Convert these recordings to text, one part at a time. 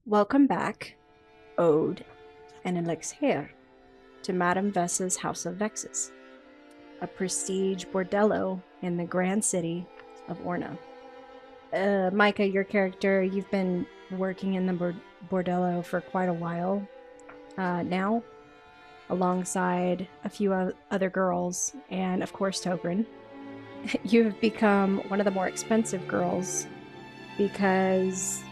Welcome back, Ode and Elexheyer, to Madame Vessa's House of Vexes, a prestige bordello in the grand city of Orna. Micah, your character, you've been working in the bordello for quite a while now, alongside a few other girls, and of course Togrin. You've become one of the more expensive girls because,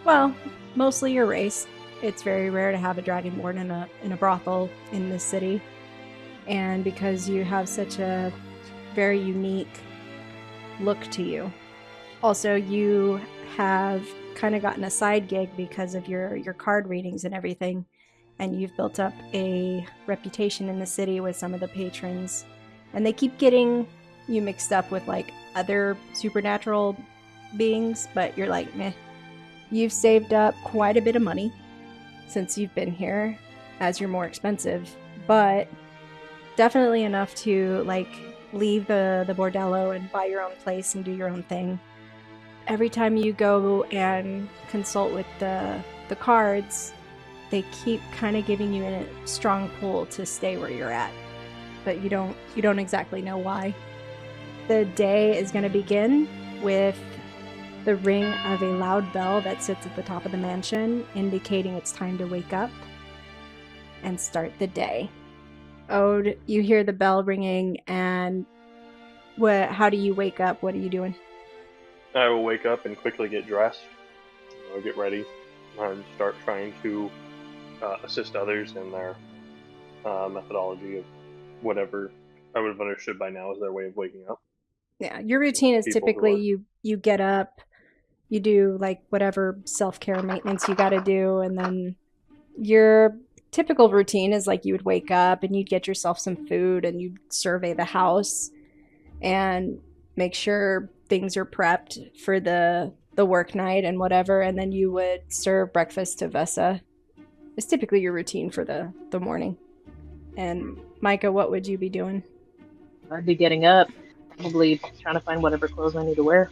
well, mostly your race. It's very rare to have a dragonborn in a brothel in this city, and because you have such a very unique look to you. Also, you have kind of gotten a side gig because of your card readings and everything, and you've built up a reputation in the city with some of the patrons, and they keep getting you mixed up with like other supernatural beings, but you're like, meh. You've saved up quite a bit of money since you've been here, as you're more expensive, but definitely enough to like leave the bordello and buy your own place and do your own thing. Every time you go and consult with the cards, they keep kind of giving you a strong pull to stay where you're at, but you don't exactly know why. The day is going to begin with the ring of a loud bell that sits at the top of the mansion, indicating it's time to wake up and start the day. Ode, you hear the bell ringing, and how do you wake up? What are you doing? I will wake up and quickly get dressed. I'll get ready and start trying to assist others in their methodology of whatever I would have understood by now is their way of waking up. Yeah, your routine is People who typically are you get up, you do like whatever self-care maintenance you got to do, and then your typical routine is like you would wake up and you'd get yourself some food and you'd survey the house and make sure things are prepped for the work night and whatever, and then you would serve breakfast to Vessa. It's typically your routine for the morning. And Micah, what would you be doing? I'd be getting up, probably trying to find whatever clothes I need to wear.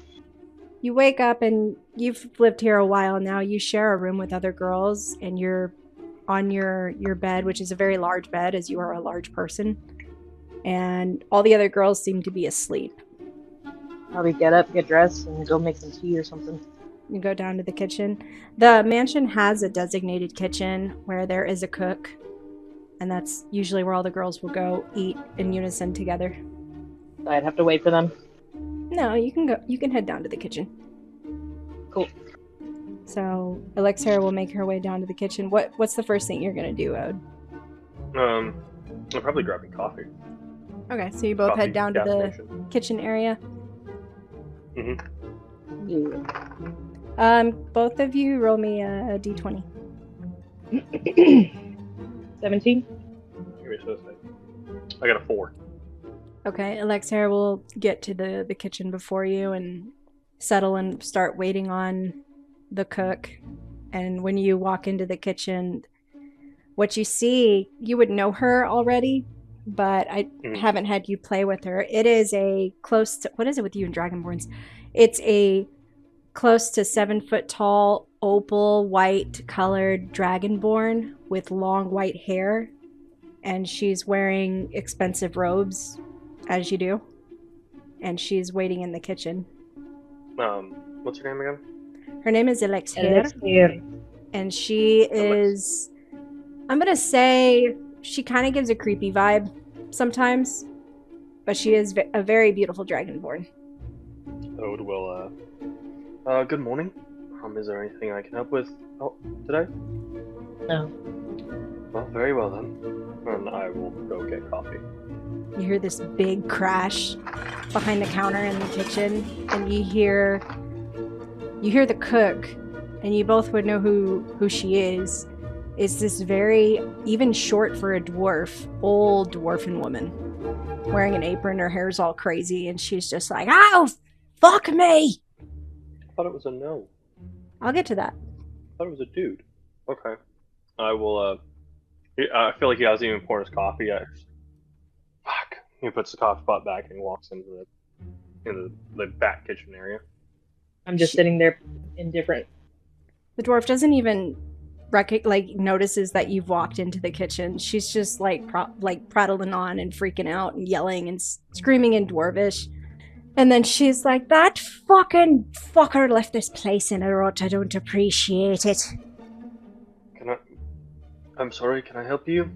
You wake up and you've lived here a while now. You share a room with other girls, and you're on your bed, which is a very large bed, as you are a large person. And all the other girls seem to be asleep. Probably get up, get dressed, and go make some tea or something. You go down to the kitchen. The mansion has a designated kitchen where there is a cook, and that's usually where all the girls will go eat in unison together. So I'd have to wait for them. No, you can go. You can head down to the kitchen. Cool. So Elexheyer will make her way down to the kitchen. What's the first thing you're gonna do, Ode? I'm probably grabbing coffee. Okay, so you both Coffee, head down to gas the station. kitchen area. Yeah. Both of you roll me a d20. 17? I got a 4. Okay, Elexheyer will get to the kitchen before you and settle and start waiting on the cook. And when you walk into the kitchen, what you see, you would know her already, but I haven't had you play with her. It is a close to, what is it with you and Dragonborns? It's a close to 7 foot tall, opal white colored Dragonborn with long white hair. And she's wearing expensive robes, as you do. And she's waiting in the kitchen. What's her name again? Her name is Elexheyer. And she is, I'm going to say, she kind of gives a creepy vibe sometimes. But she is a very beautiful Dragonborn. Ode will, good morning. Is there anything I can help with today? No. Well, very well then. And I will go get coffee. You hear this big crash behind the counter in the kitchen, and you hear the cook, and you both would know who she is. It's this very, even short for a dwarf, old dwarfen woman, wearing an apron, her hair's all crazy, and she's just like, "Oh, fuck me!" I thought it was a no. I'll get to that. I thought it was a dude. Okay. I will, I feel like he hasn't even poured his coffee yet. Fuck. He puts the coffee pot back and walks into the back kitchen area. I'm just sitting there indifferent. The dwarf doesn't even notices that you've walked into the kitchen. She's just like prattling on and freaking out and yelling and screaming in Dwarvish. And then she's like, "That fucking fucker left this place in a rut. I don't appreciate it." I'm sorry, can I help you?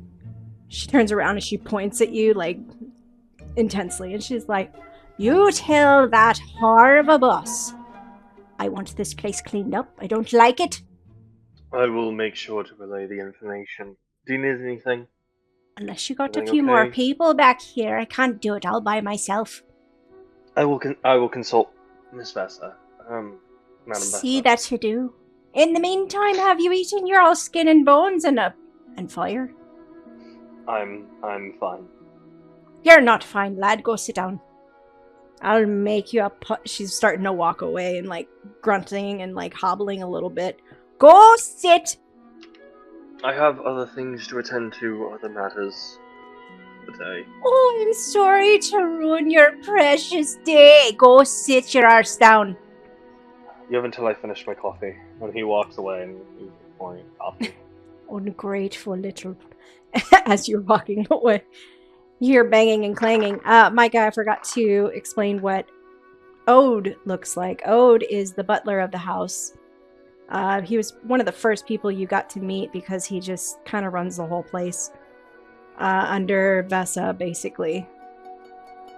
She turns around and she points at you, like, intensely. And she's like, "You tell that whore of a boss I want this place cleaned up. I don't like it." I will make sure to relay the information. Do you need anything? "Unless you got a Everything few more okay? people back here, I can't do it all by myself." I will consult Miss Vessa. Madam "See Vessa. that you do. In the meantime, have you eaten your all skin and bones and fire?" I'm fine. "You're not fine, lad. Go sit down. I'll make you a She's starting to walk away and, like, grunting and, like, hobbling a little bit. "Go sit!" I have other things to attend to, other matters today. "Oh, I'm sorry to ruin your precious day. Go sit your arse down." You have until I finish my coffee. And he walks away and he's pouring coffee. Ungrateful little... As you're walking away, you hear banging and clanging. Micah, I forgot to explain what Ode looks like. Ode is the butler of the house. He was one of the first people you got to meet because he just kind of runs the whole place under Vessa, basically.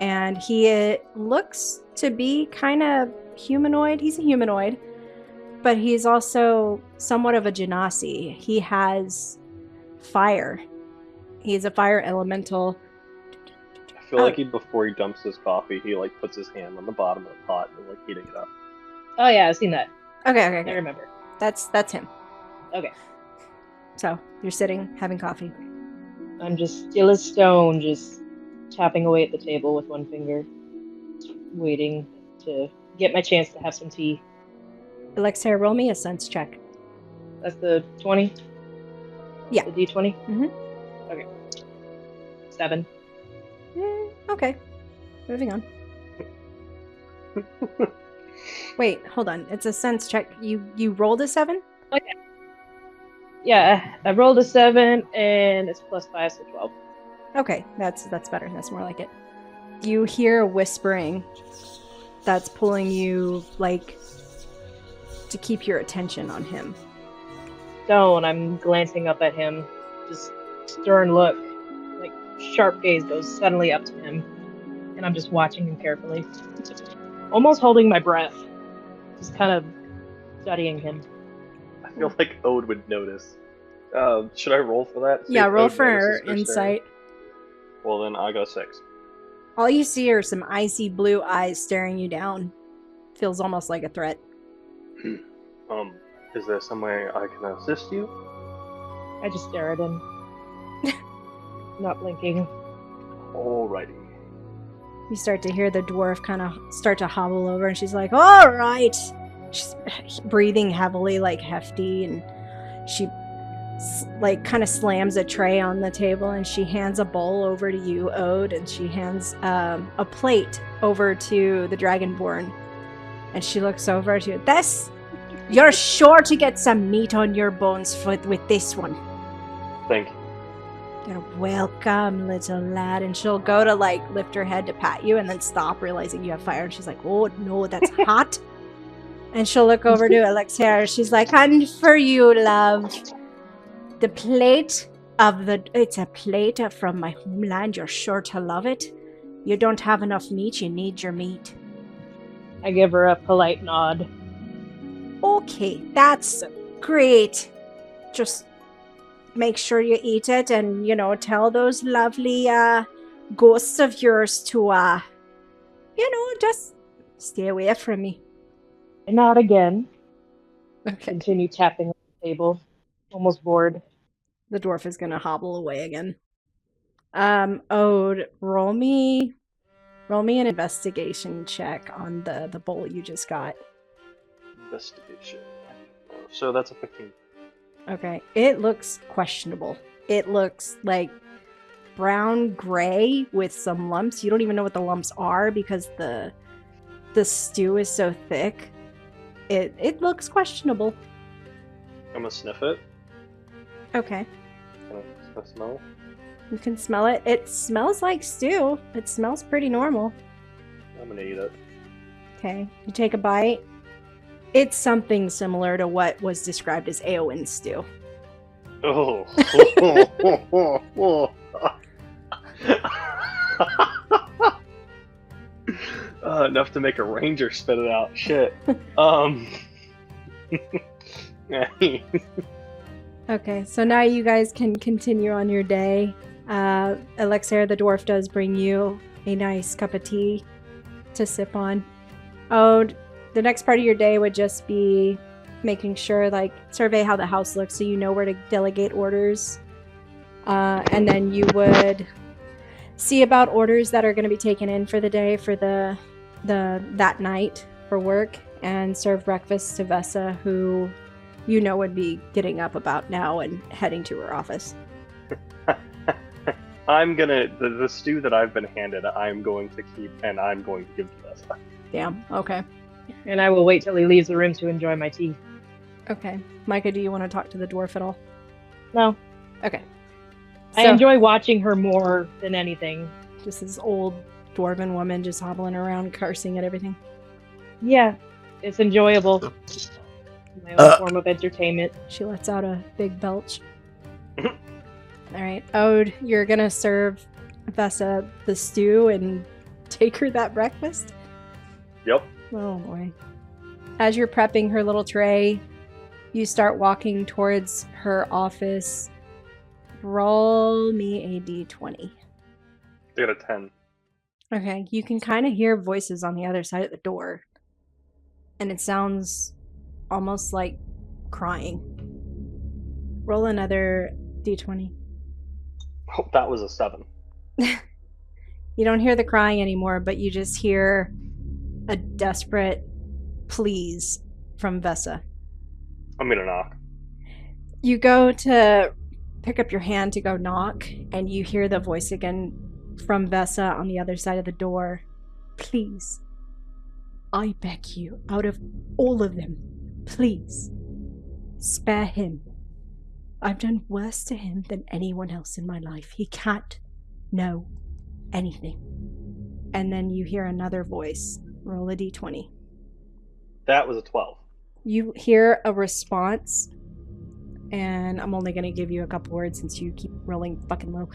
And he looks to be kind of humanoid. He's a humanoid, but he's also somewhat of a genasi. He has fire. He's a fire elemental. I feel like before he dumps his coffee, he like puts his hand on the bottom of the pot and like heating it up. Oh yeah, I've seen that. Okay. I remember. That's him. Okay. So you're sitting, having coffee. I'm just still as stone, just tapping away at the table with one finger, waiting to get my chance to have some tea. Elexheyer, roll me a sense check. That's the 20? Yeah. The D20? Mm-hmm. Okay. 7. Okay. Moving on. Wait, hold on. It's a sense check. You rolled a 7? Okay. Yeah, I rolled a 7 and it's +5, so 12. Okay, that's better. That's more like it. You hear whispering that's pulling you, like, to keep your attention on him. Stone, I'm glancing up at him, just stern look, like sharp gaze goes suddenly up to him, and I'm just watching him carefully, almost holding my breath, just kind of studying him. I feel like Ode would notice. Should I roll for that? Yeah, roll for insight. Well, then I got 6. All you see are some icy blue eyes staring you down. Feels almost like a threat. Is there some way I can assist you? I just stare at him, not blinking. Alrighty. You start to hear the dwarf kind of start to hobble over, and she's like, "All right." She's breathing heavily, like hefty, and she like kind of slams a tray on the table, and she hands a bowl over to you, Ode, and she hands a plate over to the Dragonborn, and she looks over to you. You're sure to get some meat on your bones with this one. Thank you. You're welcome, little lad. And she'll go to, like, lift her head to pat you and then stop, realizing you have fire. And she's like, "Oh, no, that's hot." And she'll look over to Elexheyer. She's like, "And for you, love, it's a plate from my homeland. You're sure to love it. You don't have enough meat. You need your meat." I give her a polite nod. "Okay, that's great. Just make sure you eat it, and, tell those lovely ghosts of yours to, just stay away from me." I nod again. Okay. Continue tapping on the table, almost bored. The dwarf is gonna hobble away again. Ode, roll me an investigation check on the bowl you just got. Investigation. So that's a 15. Okay. It looks questionable. It looks like brown gray with some lumps. You don't even know what the lumps are because the stew is so thick. It looks questionable. I'm gonna sniff it. Okay. Can I smell? You can smell it. It smells like stew. It smells pretty normal. I'm gonna eat it. Okay. You take a bite. It's something similar to what was described as Aowen stew. Oh. Enough to make a ranger spit it out. Shit. Okay, so now you guys can continue on your day. Elexheyer the dwarf does bring you a nice cup of tea to sip on. Oh, the next part of your day would just be making sure, like, survey how the house looks so you know where to delegate orders. And then you would see about orders that are going to be taken in for the day for that night for work, and serve breakfast to Vessa, who you know would be getting up about now and heading to her office. I'm gonna the stew that I've been handed. I'm going to keep, and I'm going to give to Vessa. Damn. Okay. And I will wait till he leaves the room to enjoy my tea. Okay. Micah, do you want to talk to the dwarf at all? No. Okay. I enjoy watching her more than anything. Just this old dwarven woman just hobbling around, cursing at everything. Yeah, it's enjoyable. My own form of entertainment. She lets out a big belch. All right, Ode, you're gonna serve Vessa the stew and take her that breakfast? Yep. Oh boy. As you're prepping her little tray, you start walking towards her office. Roll me a d20. I got a 10. Okay, you can kind of hear voices on the other side of the door. And it sounds almost like crying. Roll another d20. Oh, that was a 7. You don't hear the crying anymore, but you just hear a desperate please from Vessa. I'm gonna knock. You go to pick up your hand to go knock, and you hear the voice again from Vessa on the other side of the door. Please, I beg you, out of all of them, please, spare him. I've done worse to him than anyone else in my life. He can't know anything. And then you hear another voice. Roll a d20. That was a 12. You hear a response, and I'm only going to give you a couple words since you keep rolling fucking low.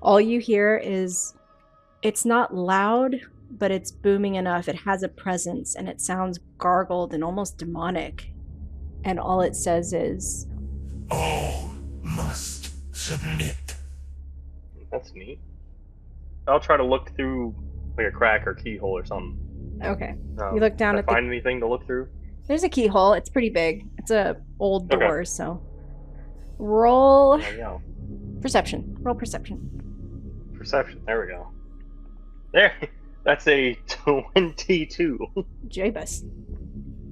All you hear is, it's not loud, but it's booming enough. It has a presence, and it sounds gargled and almost demonic. And all it says is, all must submit. That's neat. I'll try to look through like a crack or keyhole or something. okay. You look down at find anything to look through? There's a keyhole. It's pretty big. It's a old Okay. door, so roll There we go. perception. Roll perception. Perception. There we go. There. That's a 22. Jabus.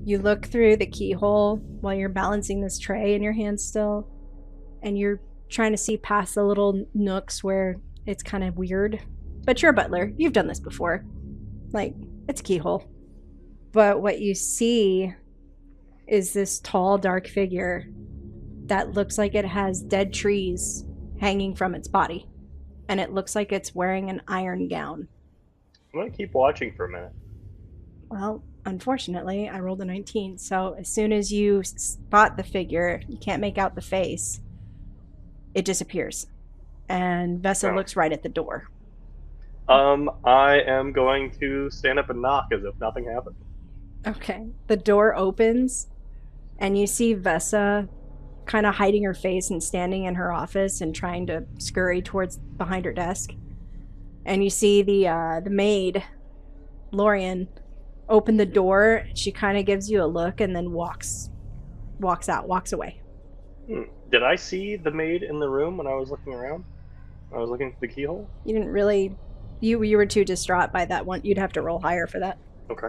You look through the keyhole while you're balancing this tray in your hand still, and you're trying to see past the little nooks where it's kind of weird. But you're a butler. You've done this before. Like, it's a keyhole. But what you see is this tall, dark figure that looks like it has dead trees hanging from its body. And it looks like it's wearing an iron gown. I'm gonna keep watching for a minute. Well, unfortunately, I rolled a 19, so as soon as you spot the figure, you can't make out the face, it disappears. And Vessa looks right at the door. I am going to stand up and knock as if nothing happened. Okay. The door opens, and you see Vessa kind of hiding her face and standing in her office and trying to scurry towards behind her desk. And you see the maid, Lorian, open the door. She kind of gives you a look and then walks away. Did I see the maid in the room when I was looking around? I was looking through the keyhole? You didn't really... You were too distraught by that one. You'd have to roll higher for that. Okay.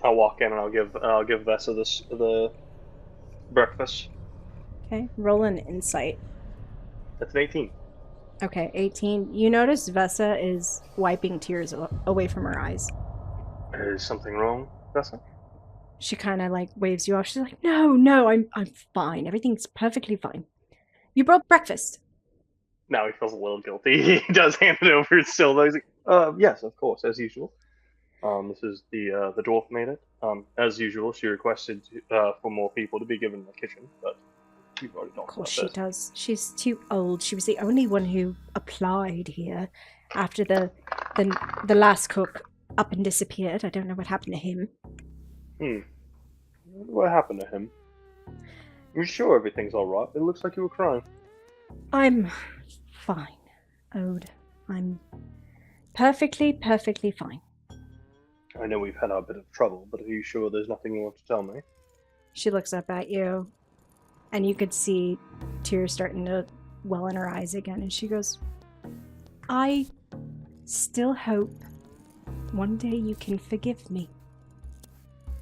I'll walk in and I'll give Vessa the breakfast. Okay, roll an insight. That's an 18. Okay, 18. You notice Vessa is wiping tears away from her eyes. Is something wrong, Vessa? She kind of like waves you off. She's like, no, I'm fine. Everything's perfectly fine. You brought breakfast. Now he feels a little guilty. He does hand it over still, though. He's like, yes, of course, as usual. This is the dwarf made it. As usual, she requested for more people to be given the kitchen, but we've already Of talked course about she this. does. She's too old. She was the only one who applied here after the last cook up and disappeared. I don't know what happened to him. What happened to him? You sure everything's all right? It looks like you were crying. I'm fine, Ode. I'm perfectly fine. I know we've had our bit of trouble, but are you sure there's nothing you want to tell me? She looks up at you, and you could see tears starting to well in her eyes again, and she goes, I still hope one day you can forgive me.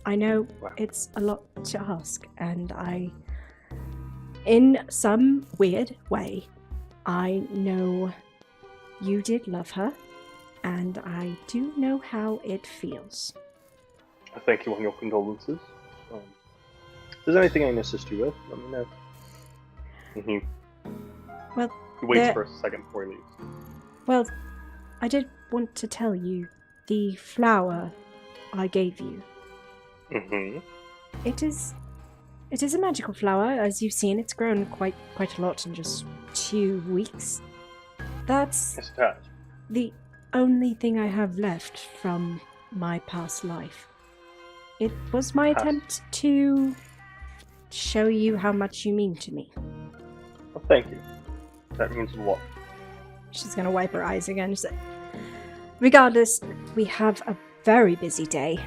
I know it's a lot to ask, and in some weird way, I know you did love her, and I do know how it feels. I thank you on your condolences. If there's anything I can assist you with, let me know. Well, he waits for a second before he leaves. Well, I did want to tell you the flower I gave you. It is a magical flower, as you've seen. It's grown quite a lot in just 2 weeks. That's Yes, it has. the only thing I have left from my past life. It was my attempt to show you how much you mean to me. Well, thank you. That means a lot. She's gonna wipe her eyes again. She's like, regardless, we have a very busy day.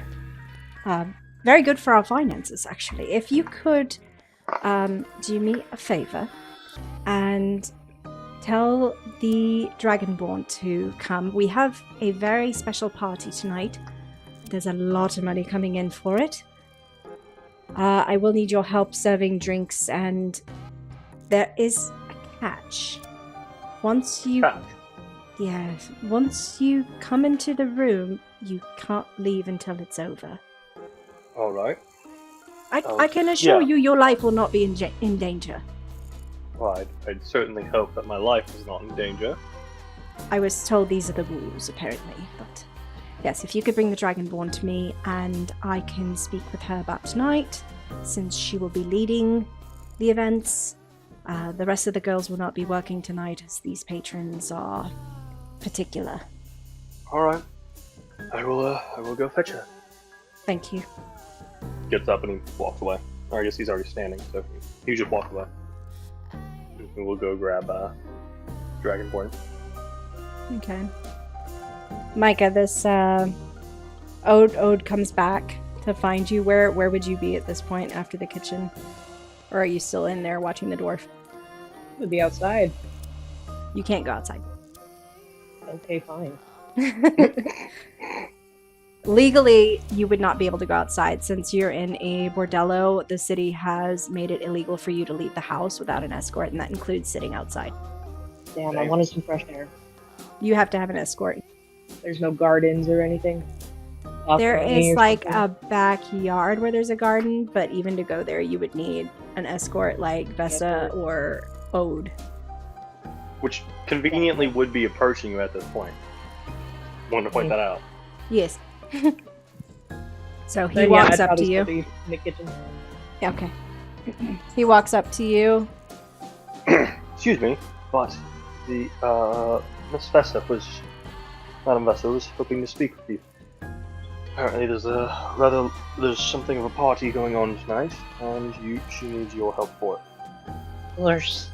Very good for our finances, actually. If you could do me a favor and tell the Dragonborn to come. We have a very special party tonight. There's a lot of money coming in for it. I will need your help serving drinks, and there is a catch. Once you come into the room, you can't leave until it's over. All right. I can assure you your life will not be in danger. Well, I'd certainly hope that my life is not in danger. I was told these are the rules, apparently. But yes, if you could bring the Dragonborn to me, and I can speak with her about tonight, since she will be leading the events. The rest of the girls will not be working tonight, as these patrons are particular. All right. I will go fetch her. Thank you. Gets up and he walks away. Or I guess he's already standing, so he just walks away. And we'll go grab Dragonborn. Okay. Micah, this Ode comes back to find you. Where would you be at this point after the kitchen? Or are you still in there watching the dwarf? Would be outside. You can't go outside. Okay, fine. Legally, you would not be able to go outside. Since you're in a bordello, the city has made it illegal for you to leave the house without an escort, and that includes sitting outside. Damn, I wanted some fresh air. You have to have an escort. There's no gardens or anything? There is like a backyard where there's a garden, but even to go there, you would need an escort like Vessa or Ode. Which conveniently would be approaching you at this point. Wanted to point that out. Yes. So he walks up to you. In the kitchen. Yeah, okay. He walks up to you. Excuse me, but the Miss Vessa Madame Vessa was hoping to speak with you. Apparently, there's something of a party going on tonight, and she needs your help for it. Let's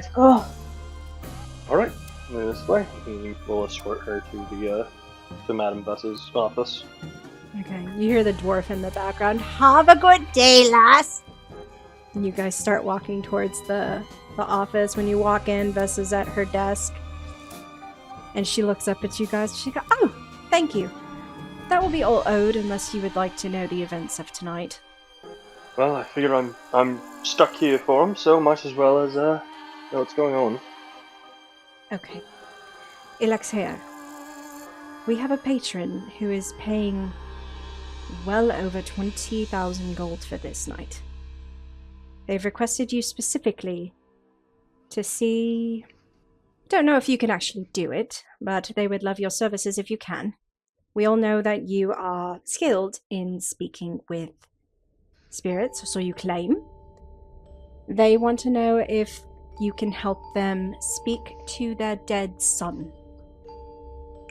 go. All right, this way. We will escort her to Madame Vessa's office. Okay, you hear the dwarf in the background. Have a good day, lass. And you guys start walking towards the office. When you walk in, Vessa's at her desk, and she looks up at you guys. She goes, "Oh, thank you. That will be all Ode, unless you would like to know the events of tonight." Well, I figure I'm stuck here for him, so might as well as know what's going on. Okay. Elexheyer. We have a patron who is paying well over 20,000 gold for this night. They've requested you specifically to see... Don't know if you can actually do it, but they would love your services if you can. We all know that you are skilled in speaking with spirits, so you claim. They want to know if you can help them speak to their dead son.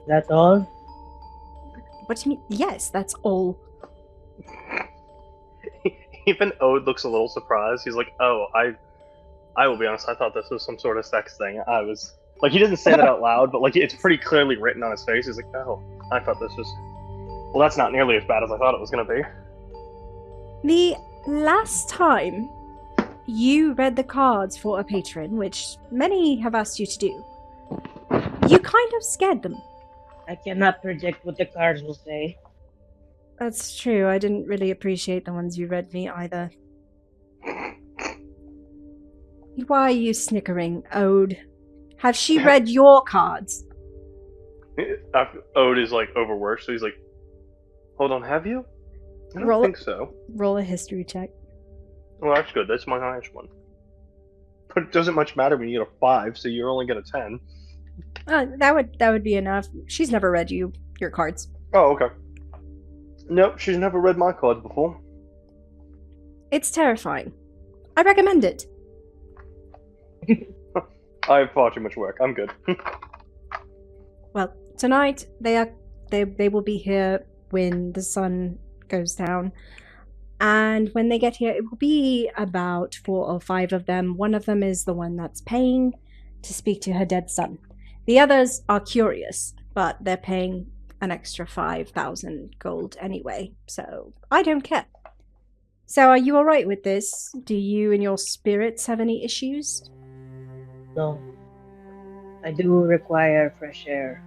That's all? What do you mean? Yes, that's all. Even Ode looks a little surprised. He's like, "Oh, I will be honest. I thought this was some sort of sex thing. I was like, he doesn't say that out loud, but like it's pretty clearly written on his face. He's like, oh, I thought this was. Well, that's not nearly as bad as I thought it was going to be." The last time you read the cards for a patron, which many have asked you to do, you kind of scared them. I cannot predict what the cards will say. That's true. I didn't really appreciate the ones you read me either. Why are you snickering, Ode? Have she read your cards? Ode is like overworked, so he's like, "Hold on, have you? I don't think so." Roll a history check. Well, that's good. That's my highest one. But it doesn't much matter when you get a 5, so you're only get a 10. That would be enough. She's never read your cards. Oh, okay. Nope, she's never read my cards before. It's terrifying. I recommend it. I have far too much work. I'm good. Well, tonight they will be here when the sun goes down. And when they get here, it will be about 4 or 5 of them. One of them is the one that's paying to speak to her dead son. The others are curious, but they're paying an extra 5,000 gold anyway, so I don't care. So are you alright with this? Do you and your spirits have any issues? No. I do require fresh air.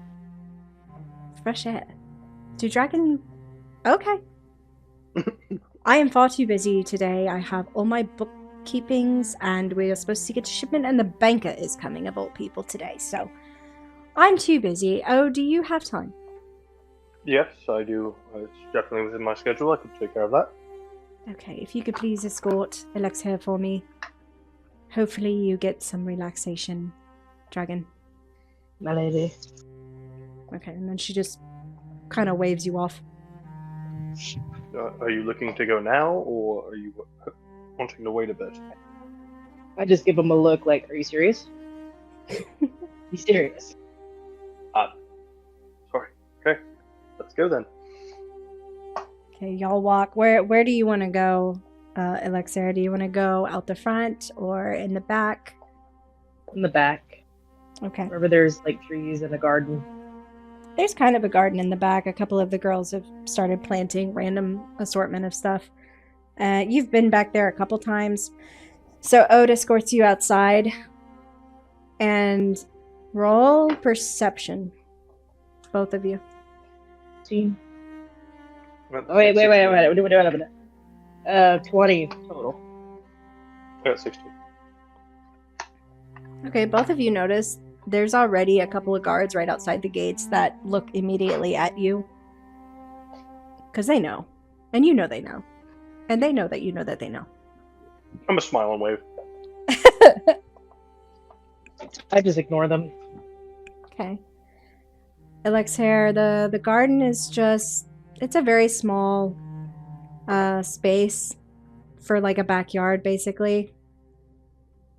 Fresh air? Do dragon... Okay. I am far too busy today. I have all my bookkeepings, and we are supposed to get to shipment, and the banker is coming, of all people, today, so I'm too busy. Oh, do you have time? Yes, I do. It's definitely within my schedule. I could take care of that. Okay, if you could please escort Elexheyer for me. Hopefully you get some relaxation, dragon. My lady. Okay, and then she just kind of waves you off. Are you looking to go now, or are you wanting to wait a bit? I just give him a look like, are you serious? You serious? Sorry. Okay, let's go then. Okay, y'all walk. Where do you want to go, Elexheyer? Do you want to go out the front or in the back? In the back. Okay. Wherever there's like trees and a garden. There's kind of a garden in the back. A couple of the girls have started planting random assortment of stuff. You've been back there a couple times. So Ode escorts you outside. And roll perception. Both of you. 15. Oh, wait. 20 total. I got 16. Okay, both of you notice there's already a couple of guards right outside the gates that look immediately at you. Because they know. And you know they know. And they know that you know that they know. I'm a smile and wave. I just ignore them. Okay. Elexheyer, the garden is just... It's a very small space for like a backyard, basically.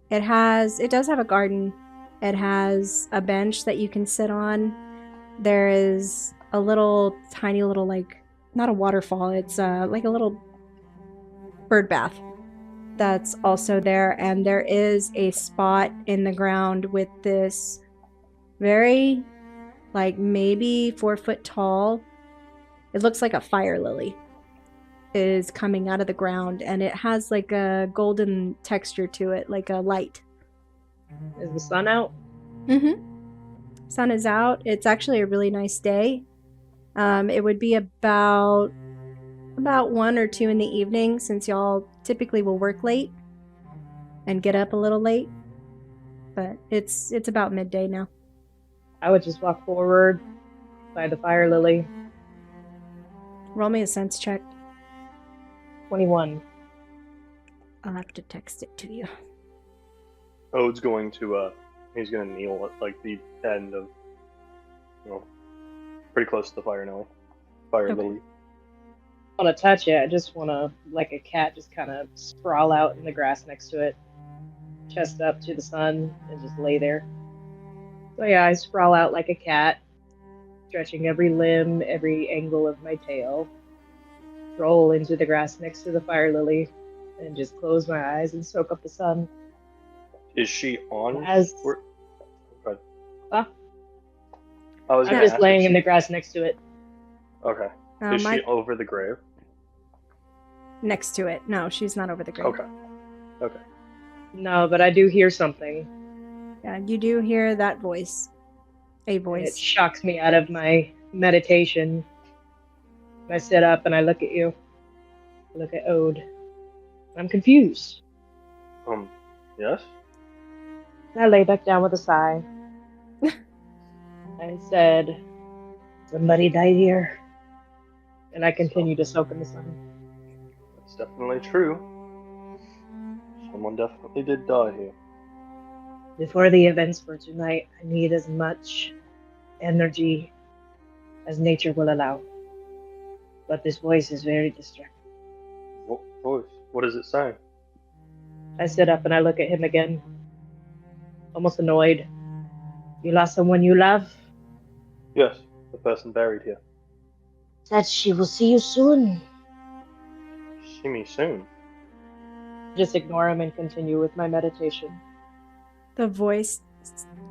It does have a garden. It has a bench that you can sit on. There is a little, tiny little, like, not a waterfall. It's like a little bird bath that's also there. And there is a spot in the ground with this very, like, maybe 4 foot tall. It looks like a fire lily is coming out of the ground. And it has, like, a golden texture to it, like a light. Is the sun out? Mm-hmm. Sun is out. It's actually a really nice day. It would be about 1 or 2 in the evening, since y'all typically will work late and get up a little late. But it's about midday now. I would just walk forward by the fire lily. Roll me a sense check. 21. I'll have to text it to you. Ode's going to, he's going to kneel at, like, the end of, pretty close to the fire Okay. lily. I want to touch it. I just want to, like a cat, just kind of sprawl out in the grass next to it, chest up to the sun, and just lay there. So yeah, I sprawl out like a cat, stretching every limb, every angle of my tail, roll into the grass next to the fire lily, and just close my eyes and soak up the sun. Is she on? As Okay. Huh? I was I'm gonna just ask laying if in the grass next to it. Okay. Is she over the grave? Next to it. No, she's not over the grave. Okay. No, but I do hear something. Yeah, you do hear that voice. A And it voice. shocks me out of my meditation. I sit up and I look at you. I look at Ode. I'm confused. Yes? I lay back down with a sigh. I said, somebody died here. And I continue to soak in the sun. That's definitely true. Someone definitely did die here. Before the events for tonight, I need as much energy as nature will allow. But this voice is very distracting. What voice? What is it saying? I sit up and I look at him again, almost annoyed. You lost someone you love? Yes, the person buried here. Said she will see you soon. See me soon. Just ignore him and continue with my meditation. The voice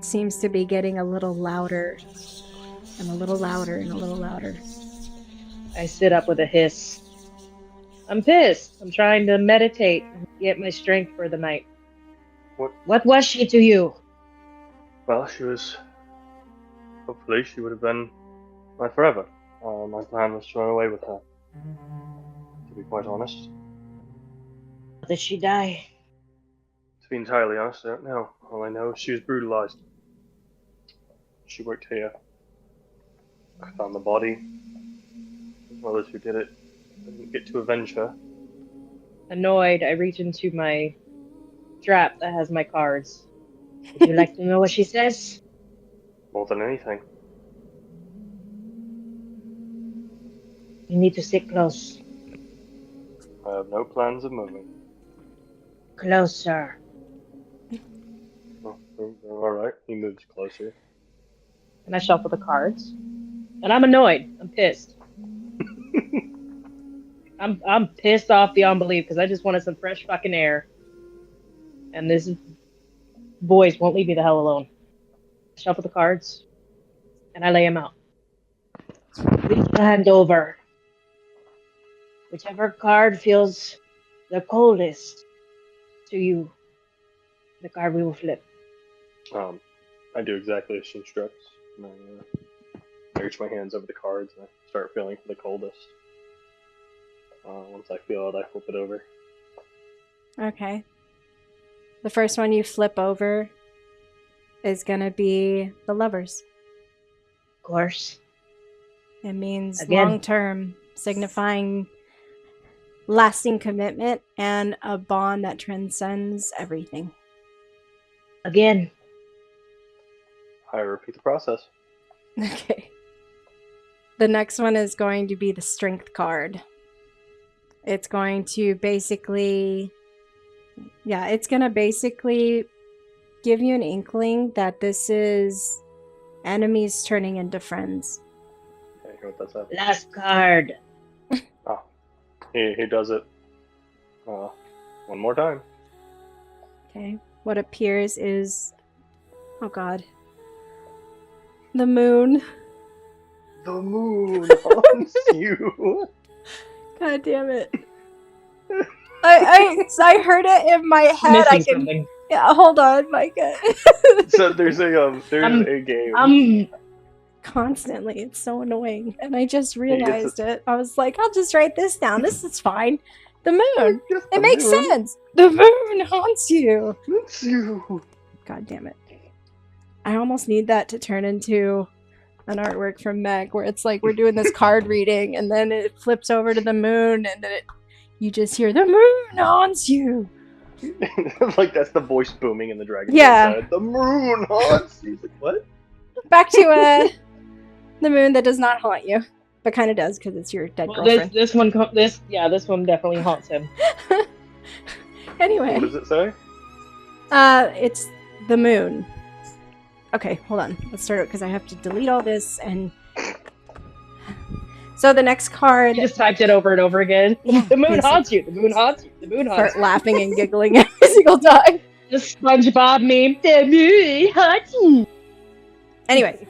seems to be getting a little louder and a little louder and a little louder. I sit up with a hiss. I'm pissed. I'm trying to meditate and get my strength for the night. What was she to you? Well, she was... Hopefully she would have been my forever. My plan was to run away with her. To be quite honest. Did she die? To be entirely honest, I don't know. All I know is she was brutalized. She worked here. I found the body. Well, those who did it didn't get to avenge her. Annoyed, I reach into my strap that has my cards. Would you like to know what she says? More than anything. You need to sit close. I have no plans of moving. Closer. Oh, alright, he moves closer. And I shuffle the cards. And I'm annoyed. I'm pissed. I'm pissed off beyond belief because I just wanted some fresh fucking air. And this voice won't leave me the hell alone. I shuffle the cards. And I lay them out. Reach your hand over. Whichever card feels the coldest to you, the card we will flip. I do exactly as she instructs. And I reach my hands over the cards and I start feeling for the coldest. Once I feel it, I flip it over. Okay. The first one you flip over is going to be the Lovers. Of course. It means Again. long-term, signifying lasting commitment and a bond that transcends everything. Again. I repeat the process. Okay. The next one is going to be the Strength card. It's going to basically... Yeah, it's going to basically give you an inkling that this is enemies turning into friends. Okay, hear what that says. Last card. He does it one more time. Okay. What appears is... Oh god. The moon. The moon haunts you. God damn it. I heard it in my head. Missing something. Yeah, hold on, Micah. So there's a game. Constantly. It's so annoying. And I just realized it. I was like, I'll just write this down. This is fine. The moon. It makes sense. The moon haunts you. Haunts you. God damn it. I almost need that to turn into an artwork from Meg where it's like we're doing this card reading and then it flips over to the moon and then you just hear the moon haunts you. Like that's the voice booming in the dragon. Yeah. Inside. The moon haunts you. Like, what? Back to the moon that does not haunt you, but kind of does because it's your dead girlfriend. This one definitely haunts him. Anyway. What does it say? It's the moon. Okay, hold on. Let's start it because I have to delete all this and. So the next card. You just typed it over and over again. Yeah, The moon haunts you. The moon haunts you. The moon haunts Start you. laughing and giggling every single time. The SpongeBob meme. The moon haunts you. Anyway,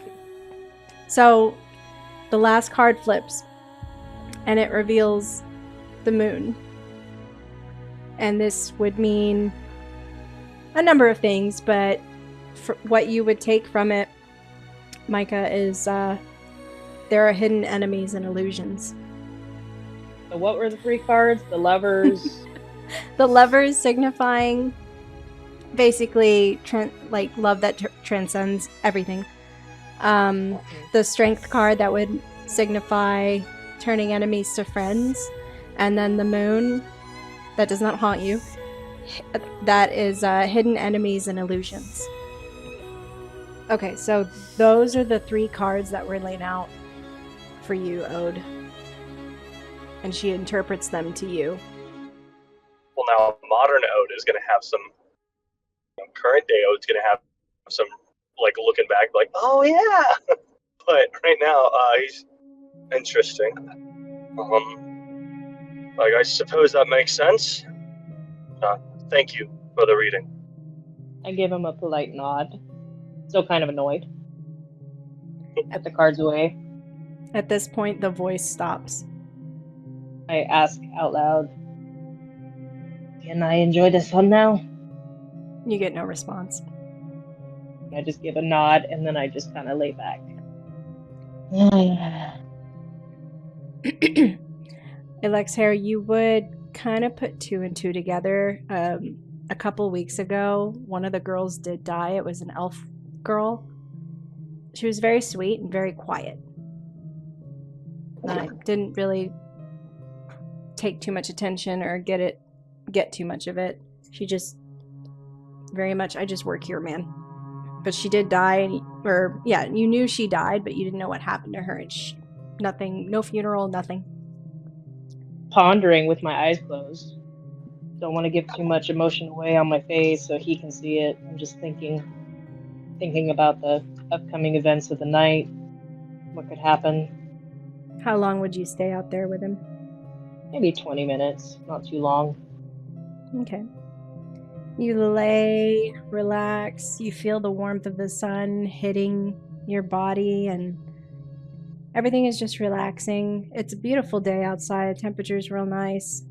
so the last card flips and it reveals the moon. And this would mean a number of things, but what you would take from it, Micah, is there are hidden enemies and illusions. So what were the 3 cards? The lovers. The lovers signifying basically love that transcends everything. The strength card that would signify turning enemies to friends, and then the moon that does not haunt you. That is hidden enemies and illusions. Okay, so those are the 3 cards that were laid out for you, Ode. And she interprets them to you. Well, now modern Ode is going to have some. Current day Ode's going to have some, like, looking back, like, oh yeah. But right now, he's interesting. Like, I suppose that makes sense. Thank you for the reading. I give him a polite nod. Still kind of annoyed. At the cards away. At this point, the voice stops. I ask out loud, can I enjoy this one now? You get no response. I just give a nod and then I just kind of lay back. Elexheyer, you would kind of put 2 and 2 together. A couple weeks ago, one of the girls did die. It was an elf girl. She was very sweet and very quiet. I didn't really take too much attention or get too much of it. She just very much, I just work here, man. But she did die, you knew she died, but you didn't know what happened to her. And nothing, no funeral, nothing. Pondering with my eyes closed. Don't want to give too much emotion away on my face so he can see it. I'm just thinking about the upcoming events of the night, what could happen. How long would you stay out there with him? Maybe 20 minutes, not too long. Okay. You lay, relax, you feel the warmth of the sun hitting your body, and everything is just relaxing. It's a beautiful day outside, temperature's real nice.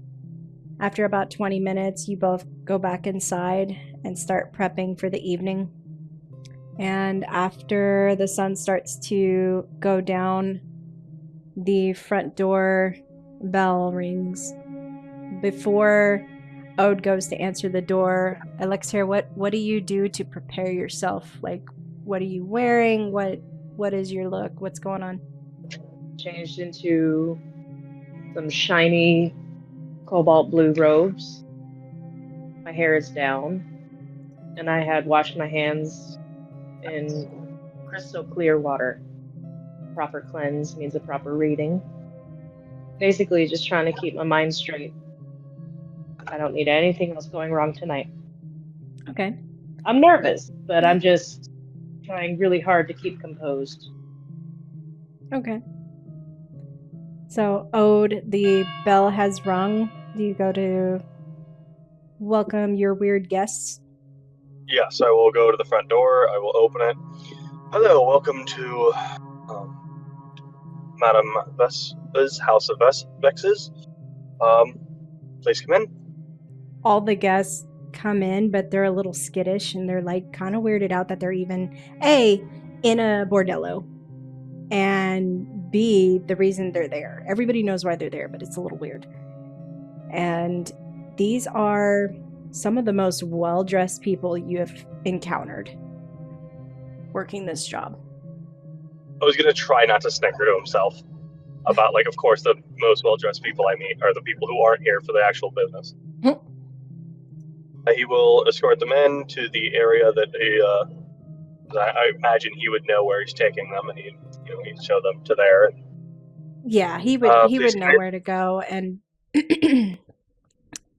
After about 20 minutes, you both go back inside and start prepping for the evening. And after the sun starts to go down, the front door bell rings. Before Ode goes to answer the door, Elexheyer, what do you do to prepare yourself? Like, what are you wearing? What is your look? What's going on? Changed into some shiny cobalt blue robes. My hair is down, and I had washed my hands in crystal clear water. Proper cleanse means a proper reading. Basically, just trying to keep my mind straight. I don't need anything else going wrong tonight. Okay. I'm nervous, but I'm just trying really hard to keep composed. Okay. So, Ode, the bell has rung. Do you go to welcome your weird guests? Yes, I will go to the front door. I will open it. Hello, welcome to Madame Ves's House of Vexes. Please come in. All the guests come in, but they're a little skittish and they're like kind of weirded out that they're even in a bordello, and B, the reason they're there. Everybody knows why they're there, but it's a little weird. And these are some of the most well-dressed people you have encountered working this job. was gonna try not to snicker to himself about, like, of course, the most well-dressed people I meet are the people who aren't here for the actual business. He will escort the men to the area that I imagine he would know where he's taking them, and he'd show them to there. Yeah, he would know where to go, and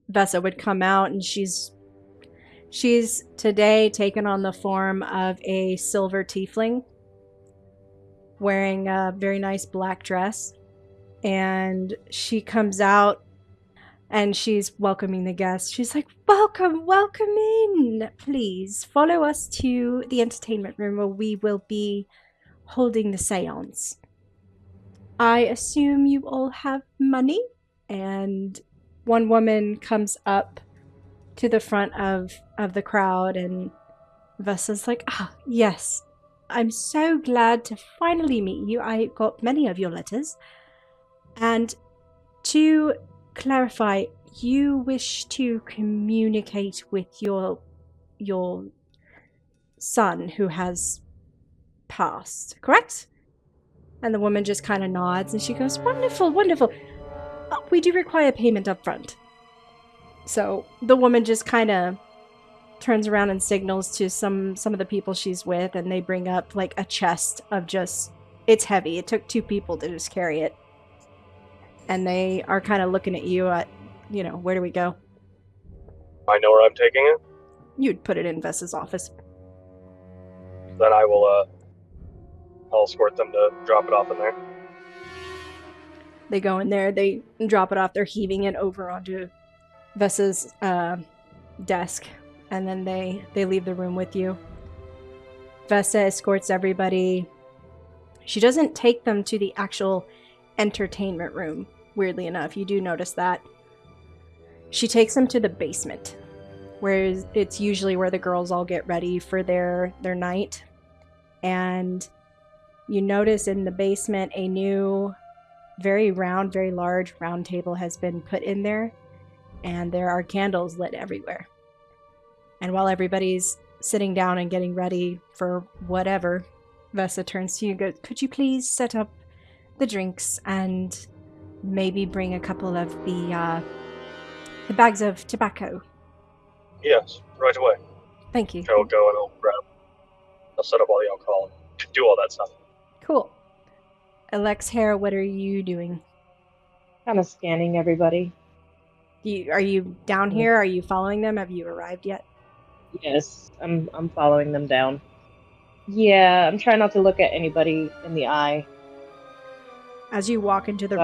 Vessa would come out, and she's today taken on the form of a silver tiefling, wearing a very nice black dress, and she comes out and she's welcoming the guests. She's like, welcome in. Please follow us to the entertainment room where we will be holding the séance. I assume you all have money? And one woman comes up to the front of the crowd, and Vessa's like, yes, I'm so glad to finally meet you. I got many of your letters. And to clarify, you wish to communicate with your son who has passed, correct? And the woman just kind of nods, and she goes, wonderful. We do require payment up front. So the woman just kind of turns around and signals to some of the people she's with, and they bring up like a chest of it's heavy. It took 2 people to just carry it. And they are kind of looking at you at, where do we go? I know where I'm taking it. You'd put it in Vessa's office. Then I will, I'll escort them to drop it off in there. They go in there, they drop it off, they're heaving it over onto Vessa's desk, and then they leave the room with you. Vessa escorts everybody. She doesn't take them to the actual entertainment room, weirdly enough. You do notice that. She takes them to the basement, where it's usually where the girls all get ready for their night. And you notice in the basement a new, very large round table has been put in there, and there are candles lit everywhere. And while everybody's sitting down and getting ready for whatever, Vessa turns to you and goes, could you please set up the drinks and maybe bring a couple of the bags of tobacco? Yes, right away. Thank you. I'll go and I'll set up all the alcohol and do all that stuff. Cool. Elexheyer, what are you doing? Kind of scanning everybody. Are you down here? Are you following them? Have you arrived yet? Yes, I'm following them down. Yeah, I'm trying not to look at anybody in the eye. As you walk into the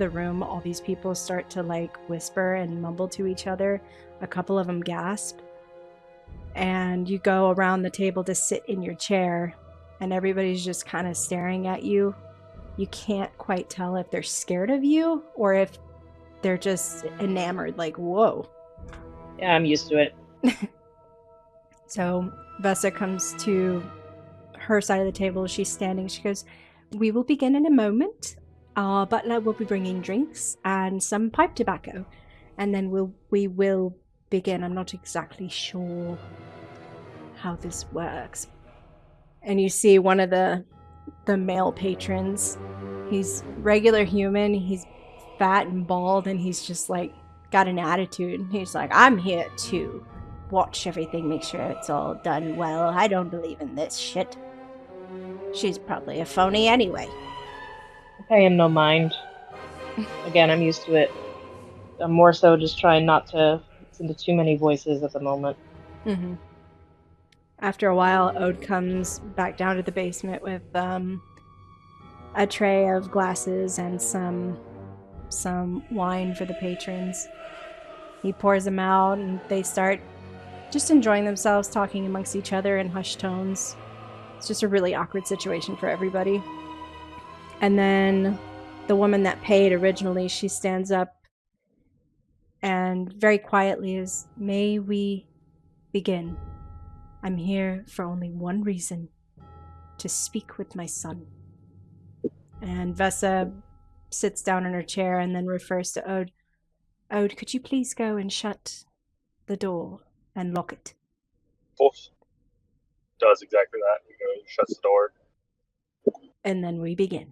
room, all these people start to like whisper and mumble to each other. A couple of them gasp. And you go around the table to sit in your chair, and everybody's just kind of staring at you. You can't quite tell if they're scared of you or if they're just enamored, like, whoa. Yeah, I'm used to it. So Vessa comes to her side of the table. She's standing. She goes, we will begin in a moment. Our butler will be bringing drinks and some pipe tobacco. And then we will begin. I'm not exactly sure how this works. And you see one of the male patrons. He's regular human. He's fat and bald, and he's just like got an attitude. He's like, I'm here to watch everything, make sure it's all done well. I don't believe in this shit. She's probably a phony anyway. I'm paying no mind. Again, I'm used to it. I'm more so just trying not to listen to too many voices at the moment. Mm-hmm. After a while, Ode comes back down to the basement with a tray of glasses and some wine for the patrons. He pours them out, and they start just enjoying themselves, talking amongst each other in hushed tones. It's just a really awkward situation for everybody. And then the woman that paid originally, she stands up and very quietly is, may we begin? I'm here for only one reason, to speak with my son. And Vessa sits down in her chair and then refers to Ode. Ode, could you please go and shut the door and lock it? Of course. does exactly that. He goes, shuts the door. And then we begin.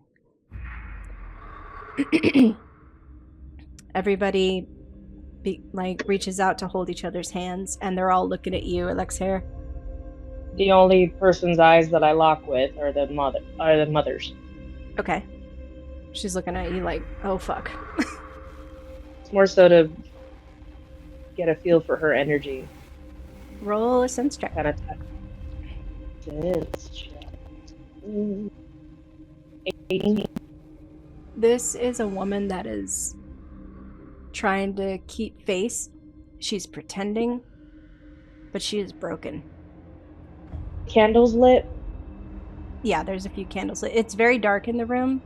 Everybody reaches out to hold each other's hands, and they're all looking at you, Elexheyer. The only person's eyes that I lock with are the mothers. Okay. She's looking at you like, oh fuck. It's more so to get a feel for her energy. Roll a sense check. Kind of sense check. 18. This is a woman that is trying to keep face. She's pretending, but she is broken. Candles lit? Yeah, there's a few candles lit. It's very dark in the room,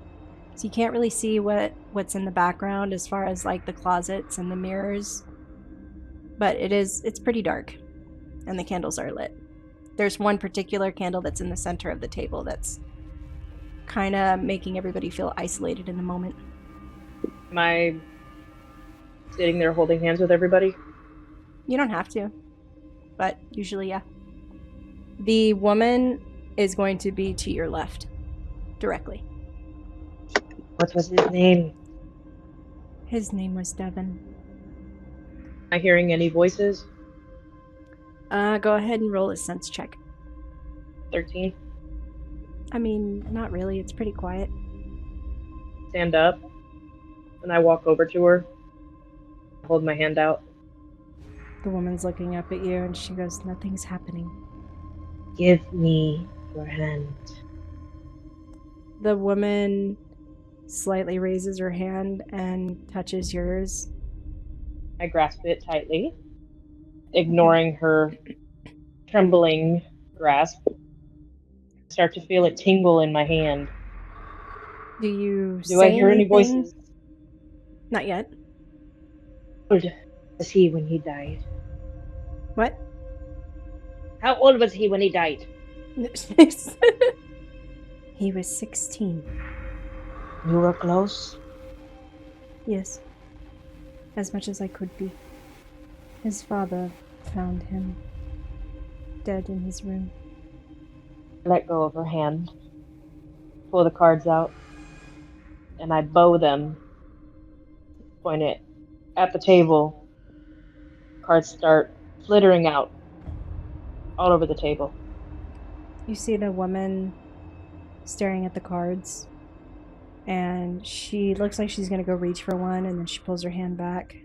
so you can't really see what's in the background as far as like the closets and the mirrors. But it's pretty dark, and the candles are lit. There's one particular candle that's in the center of the table that's kind of making everybody feel isolated in the moment. Am I sitting there holding hands with everybody? You don't have to, but usually, yeah. The woman is going to be to your left, directly. What was his name? His name was Devin. Am I hearing any voices? Go ahead and roll a sense check. 13. I mean, not really. It's pretty quiet. Stand up, and I walk over to her. Hold my hand out. The woman's looking up at you, and she goes, nothing's happening. Give me your hand. The woman slightly raises her hand and touches yours. I grasp it tightly, ignoring her trembling grasp. Start to feel it tingle in my hand. Do I hear any anything? voices? Not yet. How old was he when he died? What? How old was he when he died? He was 16. You were close? Yes. As much as I could be. His father found him dead in his room. Let go of her hand. Pull the cards out. And I bow them. Point it at the table. Cards start flittering out. All over the table. You see the woman staring at the cards, and she looks like she's going to go reach for one, and then she pulls her hand back.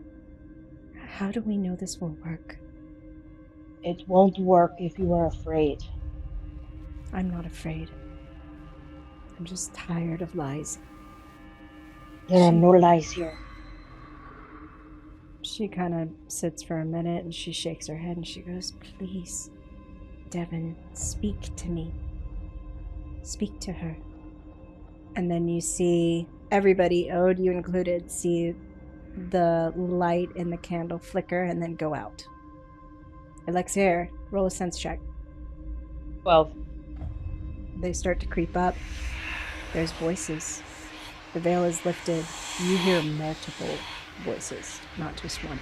How do we know this will work? It won't work if you are afraid. I'm not afraid. I'm just tired of lies. There are no lies here. She kind of sits for a minute, and she shakes her head, and she goes, please, Devin, speak to me. Speak to her. And then you see everybody, Ode, you included, see the light in the candle flicker and then go out. Elexheyer, roll a sense check. 12. They start to creep up. There's voices. The veil is lifted. You hear multiple voices, not just one.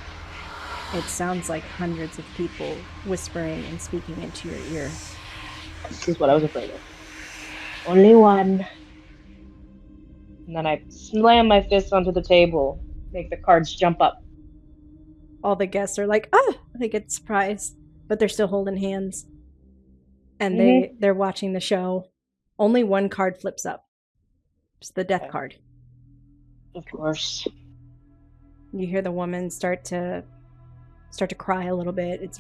It sounds like hundreds of people whispering and speaking into your ear. This is what I was afraid of. Only one. And then I slam my fist onto the table, make the cards jump up. All the guests are like, ah! They get surprised, but they're still holding hands. And they're watching the show. Only one card flips up. It's the death card. Of course. You hear the woman start to cry a little bit. It's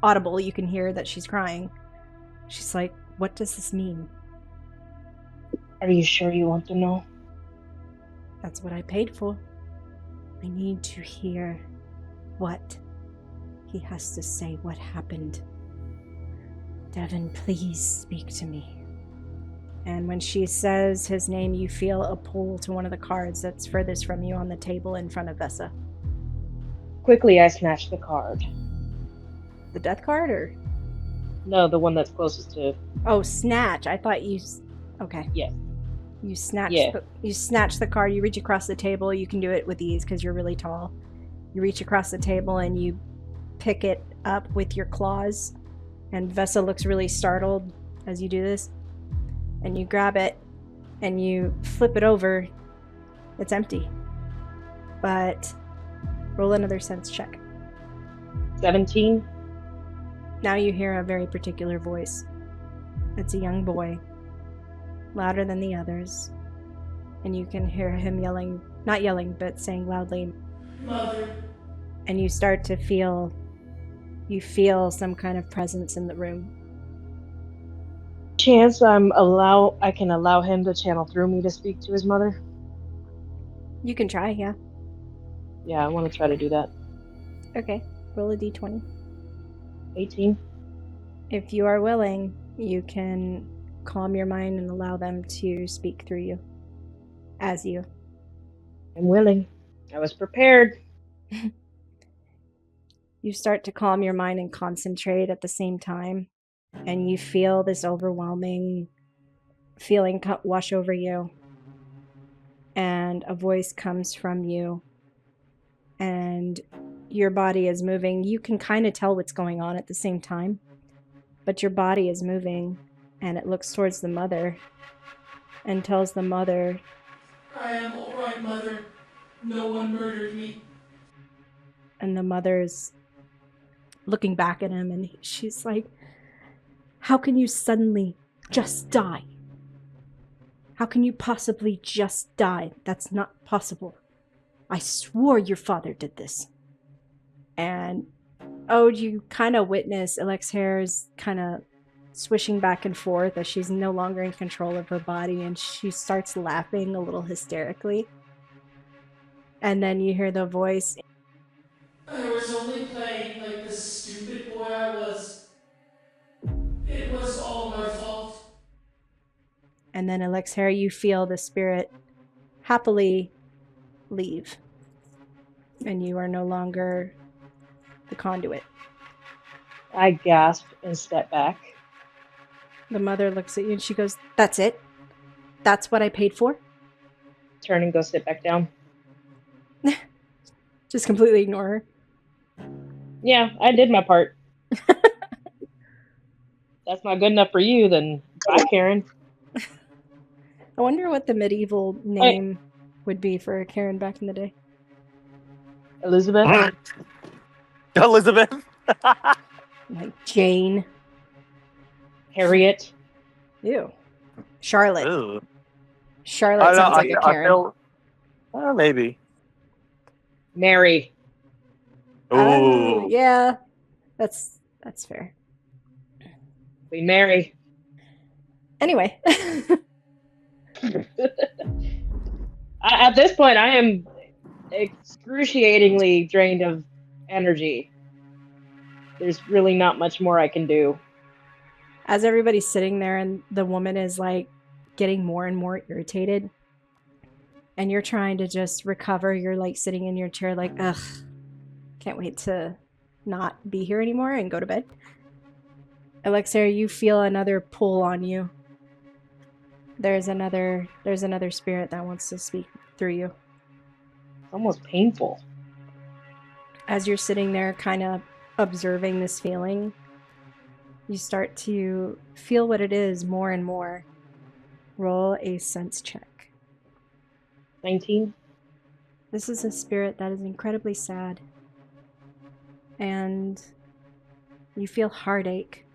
audible. You can hear that she's crying. She's like, what does this mean? Are you sure you want to know? That's what I paid for. I need to hear what he has to say, what happened. Devin, please speak to me. And when she says his name, you feel a pull to one of the cards that's furthest from you on the table in front of Vessa. Quickly, I snatch the card. The death card, or? No, the one that's closest to... Oh, snatch. I thought you... Okay. Yes. You snatch the card, you reach across the table. You can do it with ease because you're really tall. You reach across the table and you pick it up with your claws And Vessa looks really startled as you do this. And you grab it and you flip it over. It's empty. But roll another sense check. 17. Now you hear a very particular voice. It's a young boy, louder than the others. And you can hear him yelling, not yelling, but saying loudly, Mother. and you start to feel some kind of presence in the room. Chance I can allow him to channel through me to speak to his mother? You can try, yeah. Yeah, I want to try to do that. Okay, roll a d20. 18. If you are willing, you can calm your mind and allow them to speak through you. As you. I'm willing. I was prepared. You start to calm your mind and concentrate at the same time, and you feel this overwhelming feeling wash over you, and a voice comes from you, and your body is moving. You can kind of tell what's going on at the same time, but your body is moving, and it looks towards the mother and tells the mother, I am all right, Mother. No one murdered me. and the mother's looking back at him, and she's like, how can you suddenly just die? How can you possibly just die? That's not possible. I swore your father did this. And you kind of witness Elexheyer's kind of swishing back and forth as she's no longer in control of her body, and she starts laughing a little hysterically. And then you hear the voice, I was only playing like the stupid boy I was. It was all my fault. and then Elexheyer, you feel the spirit happily leave. And you are no longer the conduit. I gasp and step back. The mother looks at you and she goes, that's it? That's what I paid for? Turn and go sit back down. Just completely ignore her. Yeah, I did my part. That's not good enough for you, then bye, Karen. I wonder what the medieval name would be for Karen back in the day. Elizabeth? Elizabeth? Like Jane. Harriet? Ew. Charlotte. Ooh. Charlotte sounds like a Karen. Maybe. Mary? Oh, Ooh. yeah. That's fair. Queen Mary? Anyway. At this point, I am excruciatingly drained of energy. There's really not much more I can do. As everybody's sitting there and the woman is like getting more and more irritated, and you're trying to just recover, you're like sitting in your chair like, ugh, can't wait to not be here anymore and go to bed. Elexheyer, you feel another pull on you. There's another spirit that wants to speak through you. It's almost painful. As you're sitting there kind of observing this feeling, you start to feel what it is more and more. Roll a sense check. 19? This is a spirit that is incredibly sad. And you feel heartache.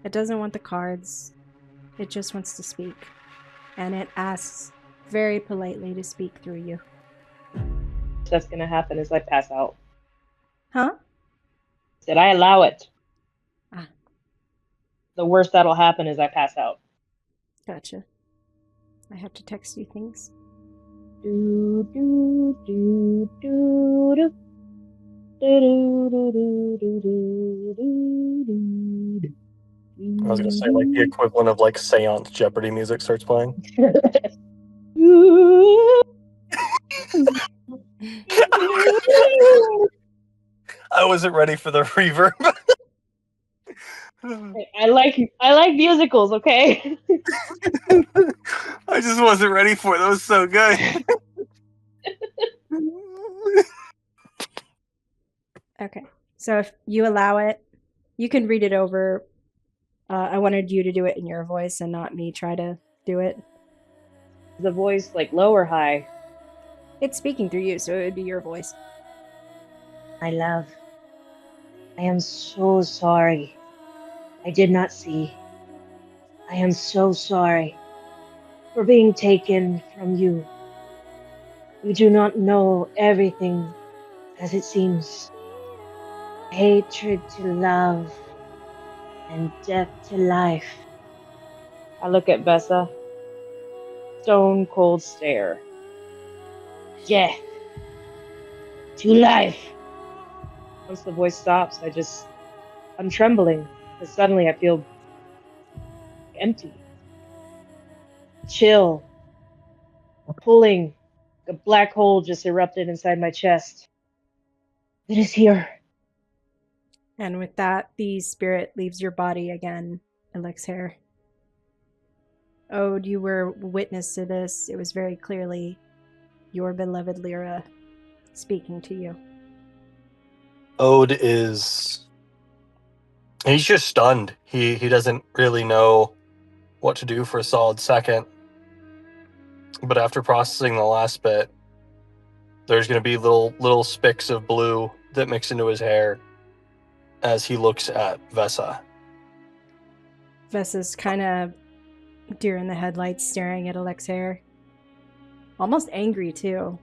It doesn't want the cards. It just wants to speak. And it asks very politely to speak through you. That's gonna happen as I pass out. Huh? Did I allow it? Ah. The worst that'll happen is I pass out. Gotcha. I have to text you things. Do, do, do, do, do. Do, do, do, do, do, do, do, do. I was gonna say, like, the equivalent of, like, séance Jeopardy music starts playing. I wasn't ready for the reverb. I like musicals, okay? I just wasn't ready for it. That was so good. Okay. So if you allow it, You can read it over. I wanted you to do it in your voice and not me try to do it. The voice, like, low or high? It's speaking through you, so it would be your voice. My love, I am so sorry. I did not see. I am so sorry for being taken from you. You do not know everything as it seems. Hatred to love and death to life. I look at Bessa. Stone cold stare. Death to life. Once the voice stops, I'm trembling, because suddenly I feel empty. Chill. Pulling. A black hole just erupted inside my chest. It is here. And with that, the spirit leaves your body again, Elexheyer. Ode, you were witness to this. It was very clearly your beloved Lyra speaking to you. Ode is... He's just stunned. He doesn't really know what to do for a solid second. But after processing the last bit, there's going to be little spicks of blue that mix into his hair as he looks at Vessa. Vessa's kind of deer in the headlights staring at Elexheyer. Almost angry, too.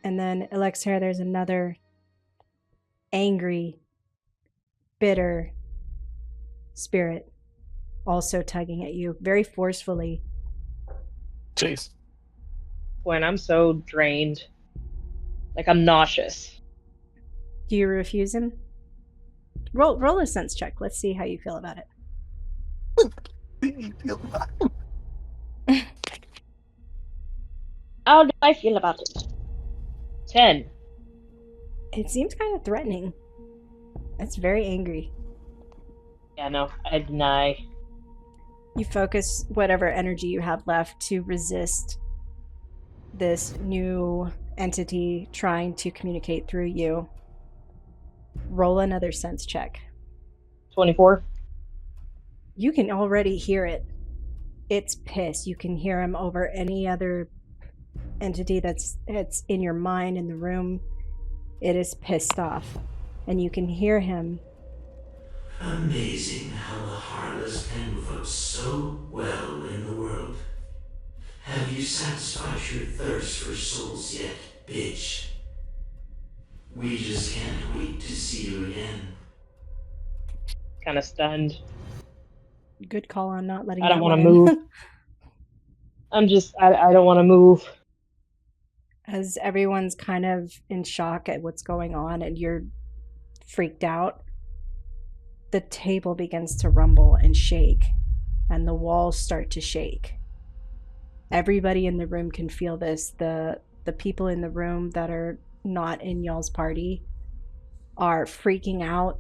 And then Elexheyer, there's another angry, bitter spirit also tugging at you very forcefully. Jeez. When I'm so drained. Like, I'm nauseous. Do you refuse him? Roll a sense check. Let's see how you feel about it. How do I feel about it? 10. It seems kind of threatening. It's very angry. Yeah, no, I deny. You focus whatever energy you have left to resist this new entity trying to communicate through you. Roll another sense check. 24. You can already hear it. It's pissed. You can hear him over any other entity that's in your mind in the room. It is pissed off. And you can hear him. Amazing how the heartless can move up so well in the world. Have you satisfied your thirst for souls yet, bitch? We just can't wait to see you again. Kind of stunned. Good call on not letting I don't that want to one in. move. I don't want to move. As everyone's kind of in shock at what's going on and you're freaked out, the table begins to rumble and shake, and the walls start to shake. Everybody in the room can feel this. The people in the room that are not in y'all's party are freaking out,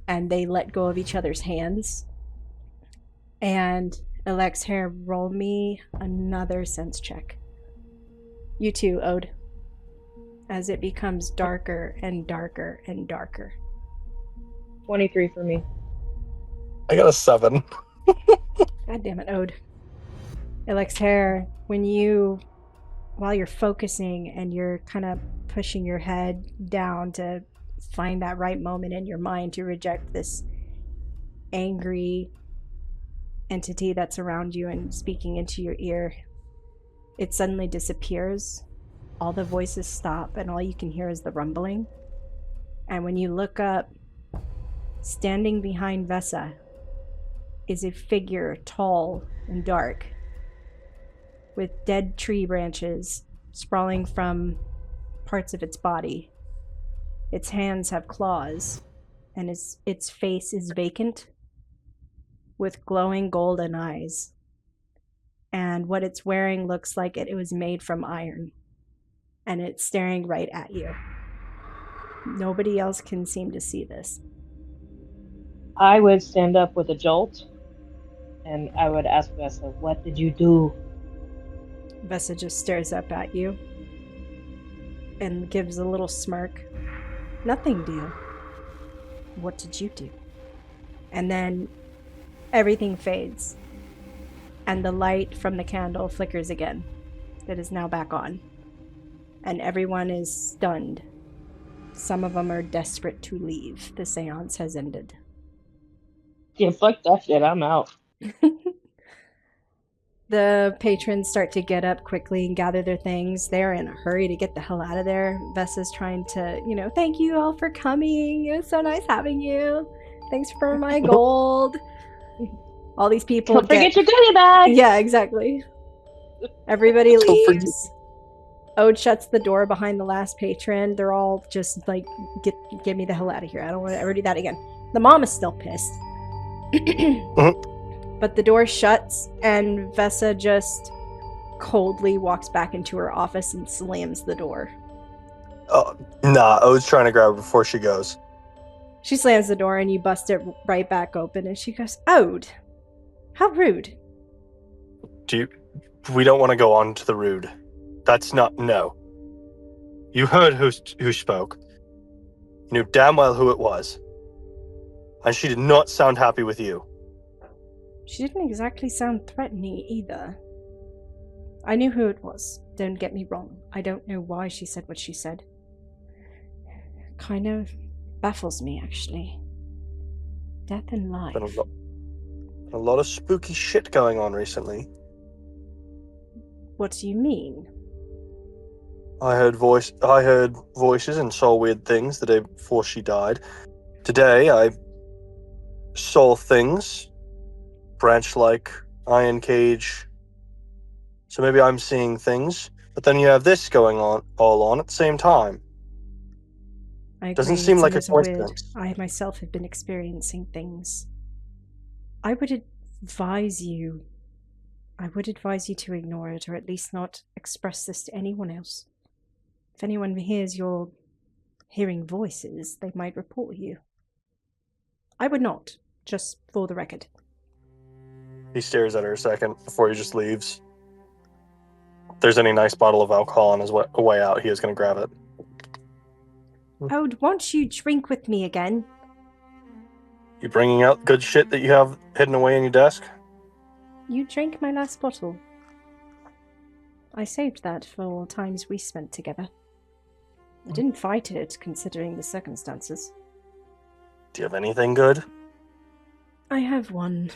and they let go of each other's hands. And Elexheyer, roll me another sense check. You too, Ode. As it becomes darker and darker and darker. 23 for me. I got a 7. God damn it, Ode. Elexheyer, while you're focusing and you're kind of pushing your head down to find that right moment in your mind to reject this angry entity that's around you and speaking into your ear, it suddenly disappears. All the voices stop and all you can hear is the rumbling. And when you look up, standing behind Vessa is a figure tall and dark with dead tree branches sprawling from parts of its body. Its hands have claws, and its face is vacant with glowing golden eyes. And what it's wearing looks like it was made from iron, and it's staring right at you. Nobody else can seem to see this. I would stand up with a jolt, and I would ask Vessa, what did you do? Vessa just stares up at you and gives a little smirk. Nothing, dear. What did you do? And then everything fades. And the light from the candle flickers again. It is now back on. And everyone is stunned. Some of them are desperate to leave. The seance has ended. Yeah, fuck that shit. I'm out. The patrons start to get up quickly and gather their things. They're in a hurry to get the hell out of there. Vessa's trying to, thank you all for coming. It was so nice having you. Thanks for my gold. All these people Don't forget your goodie bag. Yeah, exactly. Everybody Don't forget- leaves. Ode shuts the door behind the last patron. They're all just like, get me the hell out of here. I don't want to ever do that again. The mom is still pissed. But the door shuts, and Vessa just coldly walks back into her office and slams the door. Oh, nah, Ode's trying to grab her before she goes. She slams the door, and you bust it right back open, and she goes, Ode, how rude. We don't want to go on to the rude. That's not, no. You heard who spoke. You knew damn well who it was. And she did not sound happy with you. She didn't exactly sound threatening either. I knew who it was. Don't get me wrong. I don't know why she said what she said. Kind of baffles me, actually. Death and life. Been a lot of spooky shit going on recently. What do you mean? I heard voices and saw weird things the day before she died. Today I saw things. Branch-like, iron cage. So maybe I'm seeing things, but then you have this going on all at the same time. I agree. Doesn't seem like a It's weird. coincidence. I myself have been experiencing things. I would advise you to ignore it, or at least not express this to anyone else. If anyone hears you're hearing voices, they might report you. I would not, just for the record. He stares at her a second before he just leaves. If there's any nice bottle of alcohol on his way out, he is going to grab it. Ode, won't you drink with me again? You bringing out good shit that you have hidden away in your desk? You drank my last bottle. I saved that for times we spent together. I didn't fight it, considering the circumstances. Do you have anything good? I have one.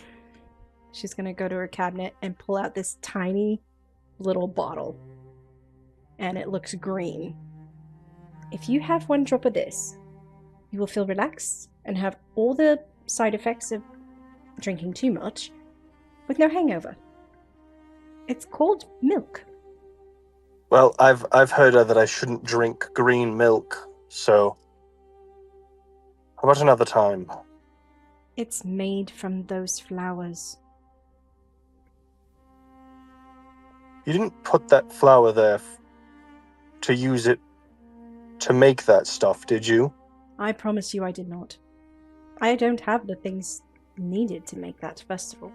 She's gonna go to her cabinet and pull out this tiny little bottle. And it looks green. If you have one drop of this, you will feel relaxed and have all the side effects of drinking too much, with no hangover. It's called milk. Well, I've heard that I shouldn't drink green milk, so how about another time? It's made from those flowers. You didn't put that flower there to use it to make that stuff, did you? I promise you I did not. I don't have the things needed to make that festival.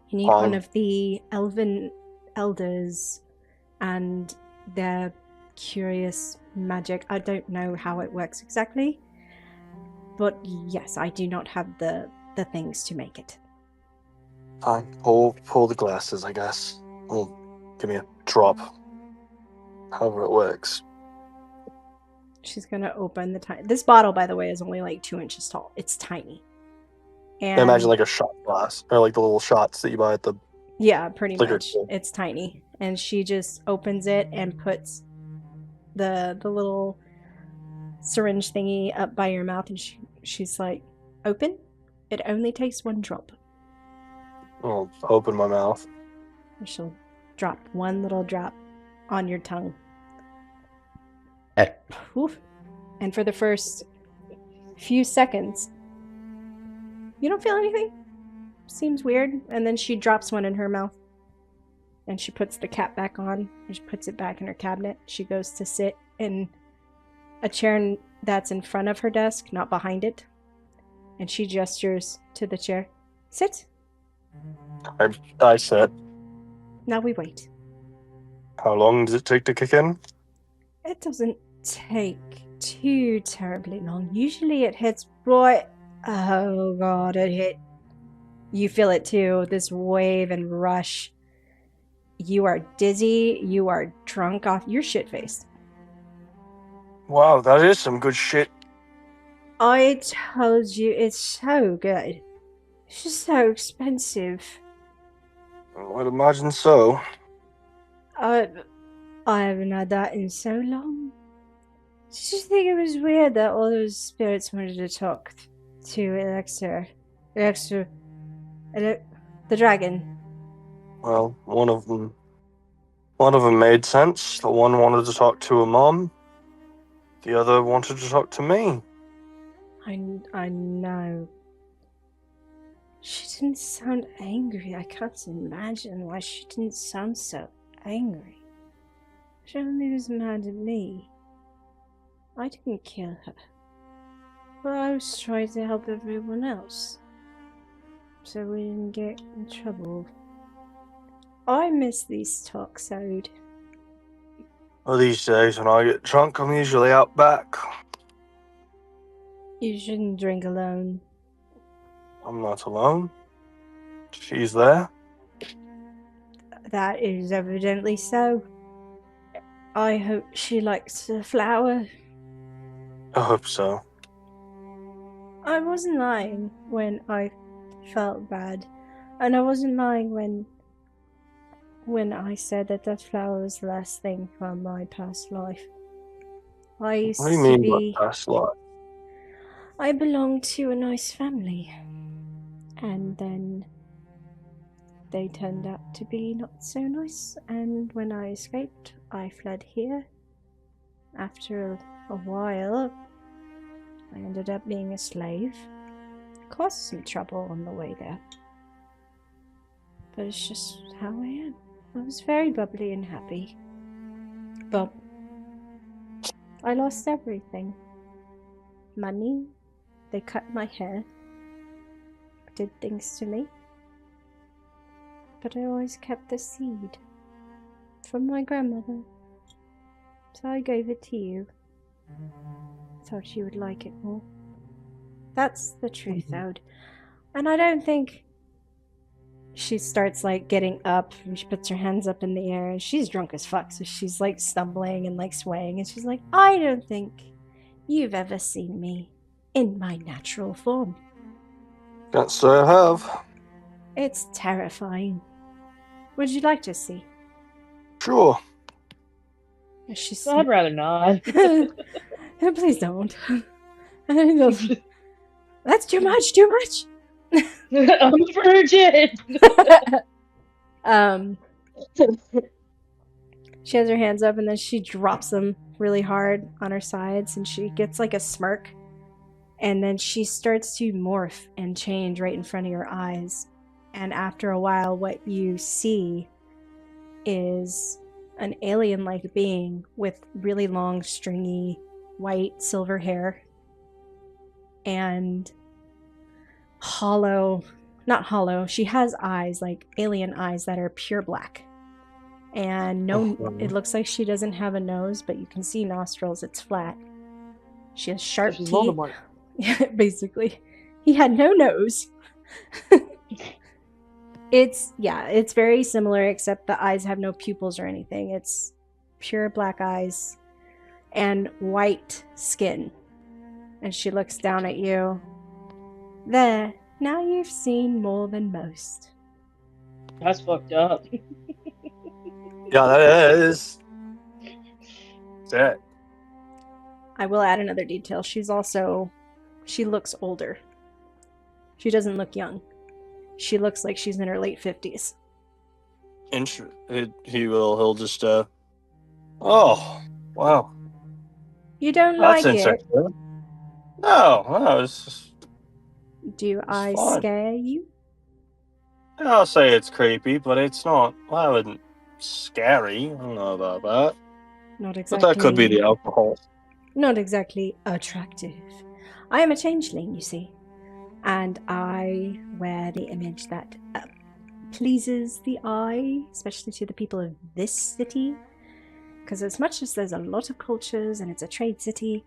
You need one of the elven elders and their curious magic. I don't know how it works exactly, but yes, I do not have the things to make it. Fine. Pull the glasses, I guess. Oh, give me a drop. However it works. She's gonna open this bottle, by the way, is only like 2 inches tall. It's tiny. And I imagine like a shot glass, or like the little shots that you buy at the... Yeah, pretty liquor much. store. It's tiny. And she just opens it and puts the little syringe thingy up by your mouth, and she's like, open? It only takes 1 drop. I'll open my mouth. And she'll drop 1 little drop on your tongue. Oof. And for the first few seconds, you don't feel anything. Seems weird. And then she drops one in her mouth. And she puts the cap back on. And she puts it back in her cabinet. She goes to sit in a chair that's in front of her desk, not behind it. And she gestures to the chair. Sit. I said, Now we wait. how long does it take to kick in? It doesn't take too terribly long. Usually it hits right Oh god, it hit. You feel it too, this wave and rush. You are dizzy, you are drunk off, you're shit-faced. Wow, that is some good shit. I told you, it's so good. It's just so expensive. I would imagine so. I haven't had that in so long. I just think it was weird that all those spirits wanted to talk to Elexheyer. The dragon. Well, one of them made sense. The one wanted to talk to a mom. The other wanted to talk to me. I know. She didn't sound angry. I can't imagine why she didn't sound so angry. She only was mad at me. I didn't kill her. But I was trying to help everyone else. So we didn't get in trouble. I miss these talks, Ode. Well, these days when I get drunk, I'm usually out back. You shouldn't drink alone. I'm not alone. She's there. That is evidently so. I hope she likes the flower. I hope so. I wasn't lying when I felt bad. And I wasn't lying when I said that that flower was the last thing from my past life. I used What do you to mean be... by past life? I belonged to a nice family. And then they turned out to be not so nice. And when I escaped, I fled here. After a while, I ended up being a slave. Caused some trouble on the way there. But it's just how I am. I was very bubbly and happy. But I lost everything. Money, they cut my hair, did things to me. But I always kept the seed from my grandmother. So I gave it to you. Thought you would like it more. That's the truth, Ode. And I don't think... She starts like getting up and she puts her hands up in the air and she's drunk as fuck, so she's like stumbling and like swaying and she's like, I don't think you've ever seen me in my natural form. Can't say I have. It's terrifying. Would you like to see? Sure. She's I'd rather not. Please don't. That's too much, too much. I'm a virgin. She has her hands up and then she drops them really hard on her sides and she gets like a smirk and then she starts to morph and change right in front of your eyes. And after a while, what you see is an alien-like being with really long, stringy, white, silver hair and not hollow, she has eyes, like alien eyes that are pure black. And it looks like she doesn't have a nose, but you can see nostrils, it's flat. She has sharp She's teeth. Voldemort. Basically. He had no nose. It's very similar, except the eyes have no pupils or anything. It's pure black eyes and white skin. And she looks down at you. There. Now you've seen more than most. That's fucked up. Yeah, that is. That. I will add another detail. She looks older. She doesn't look young. She looks like she's in her late 50s. He'll just, oh, wow. You don't That's like it? interesting. No, it's just... Do I fine. scare you? I'll say it's creepy, but it's not, well, it's scary. I don't know about that. Not exactly. But that could be the alcohol. Not exactly attractive. I am a changeling, you see. And I wear the image that pleases the eye, especially to the people of this city. Because as much as there's a lot of cultures and it's a trade city,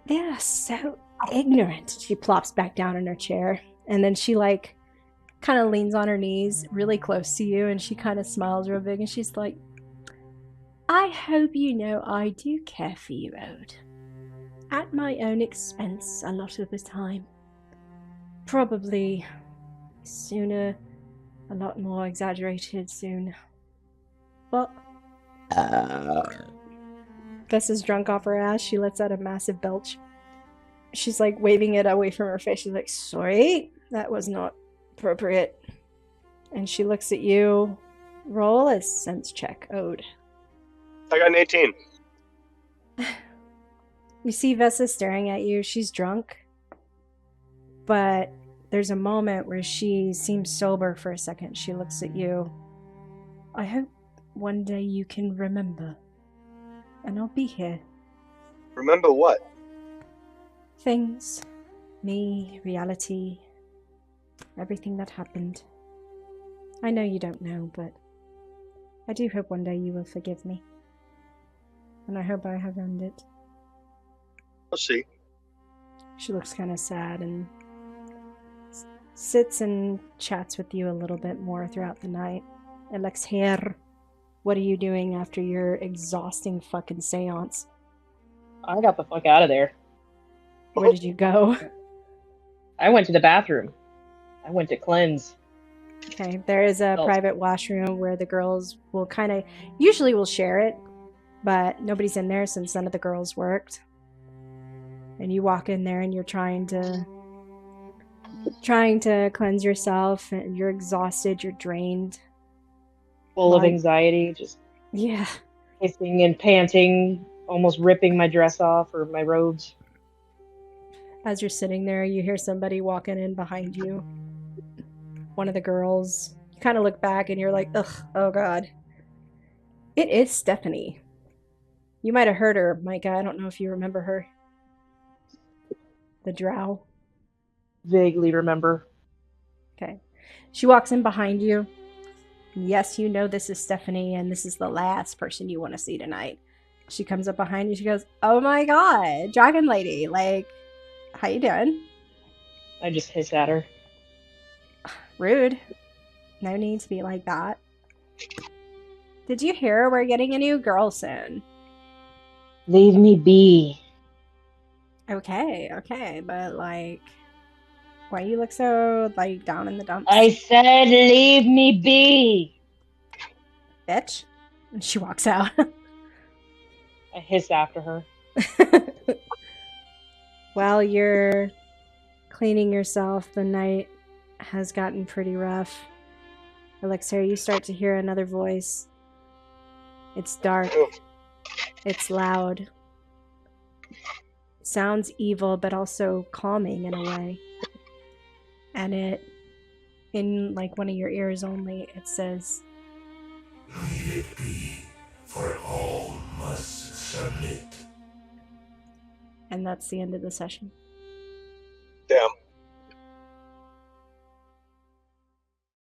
there are so ignorant. She plops back down in her chair, and then she like kind of leans on her knees really close to you, and she kind of smiles real big, and she's like, I hope you know I do care for you, Ode. At my own expense a lot of the time. Probably sooner, a lot more exaggerated soon. But Gus is drunk off her ass. She lets out a massive belch. She's like waving it away from her face. She's like, sorry, that was not appropriate. And she looks at you. Roll a sense check, Ode. I got an 18. You see Vessa staring at you. She's drunk. But there's a moment where she seems sober for a second. She looks at you. I hope one day you can remember. And I'll be here. Remember what? Things. Me, reality. Everything that happened. I know you don't know, but I do hope one day you will forgive me. And I hope I have earned it. We'll see. She looks kind of sad and sits and chats with you a little bit more throughout the night. Elexheyer, what are you doing after your exhausting fucking séance? I got the fuck out of there. Where did you go? I went to the bathroom. I went to cleanse. Okay, there is a private washroom where the girls will kind of, usually will share it, but nobody's in there since none of the girls worked. And you walk in there and you're trying to cleanse yourself, and you're exhausted, you're drained. Full of anxiety, just yeah, hissing and panting, almost ripping my dress off or my robes. As you're sitting there, you hear somebody walking in behind you. One of the girls. You kind of look back and you're like, ugh, oh god. It is Stephanie. You might have heard her, Micah. I don't know if you remember her. The drow. Vaguely remember. Okay. She walks in behind you. Yes, you know this is Stephanie, and this is the last person you want to see tonight. She comes up behind you. She goes, oh my god, Dragon Lady. Like, how you doing? I just hiss at her. Rude. No need to be like that. Did you hear we're getting a new girl soon? Leave me be. Okay, but like, why you look so like down in the dumps? I said leave me be. Bitch. And she walks out. I hiss after her. While you're cleaning yourself, the night has gotten pretty rough. Elexheyer, you start to hear another voice. It's dark. It's loud. Sounds evil, but also calming in a way. And it, in like one of your ears only, it says, Leave it be, for all must submit. and that's the end of the session. Damn.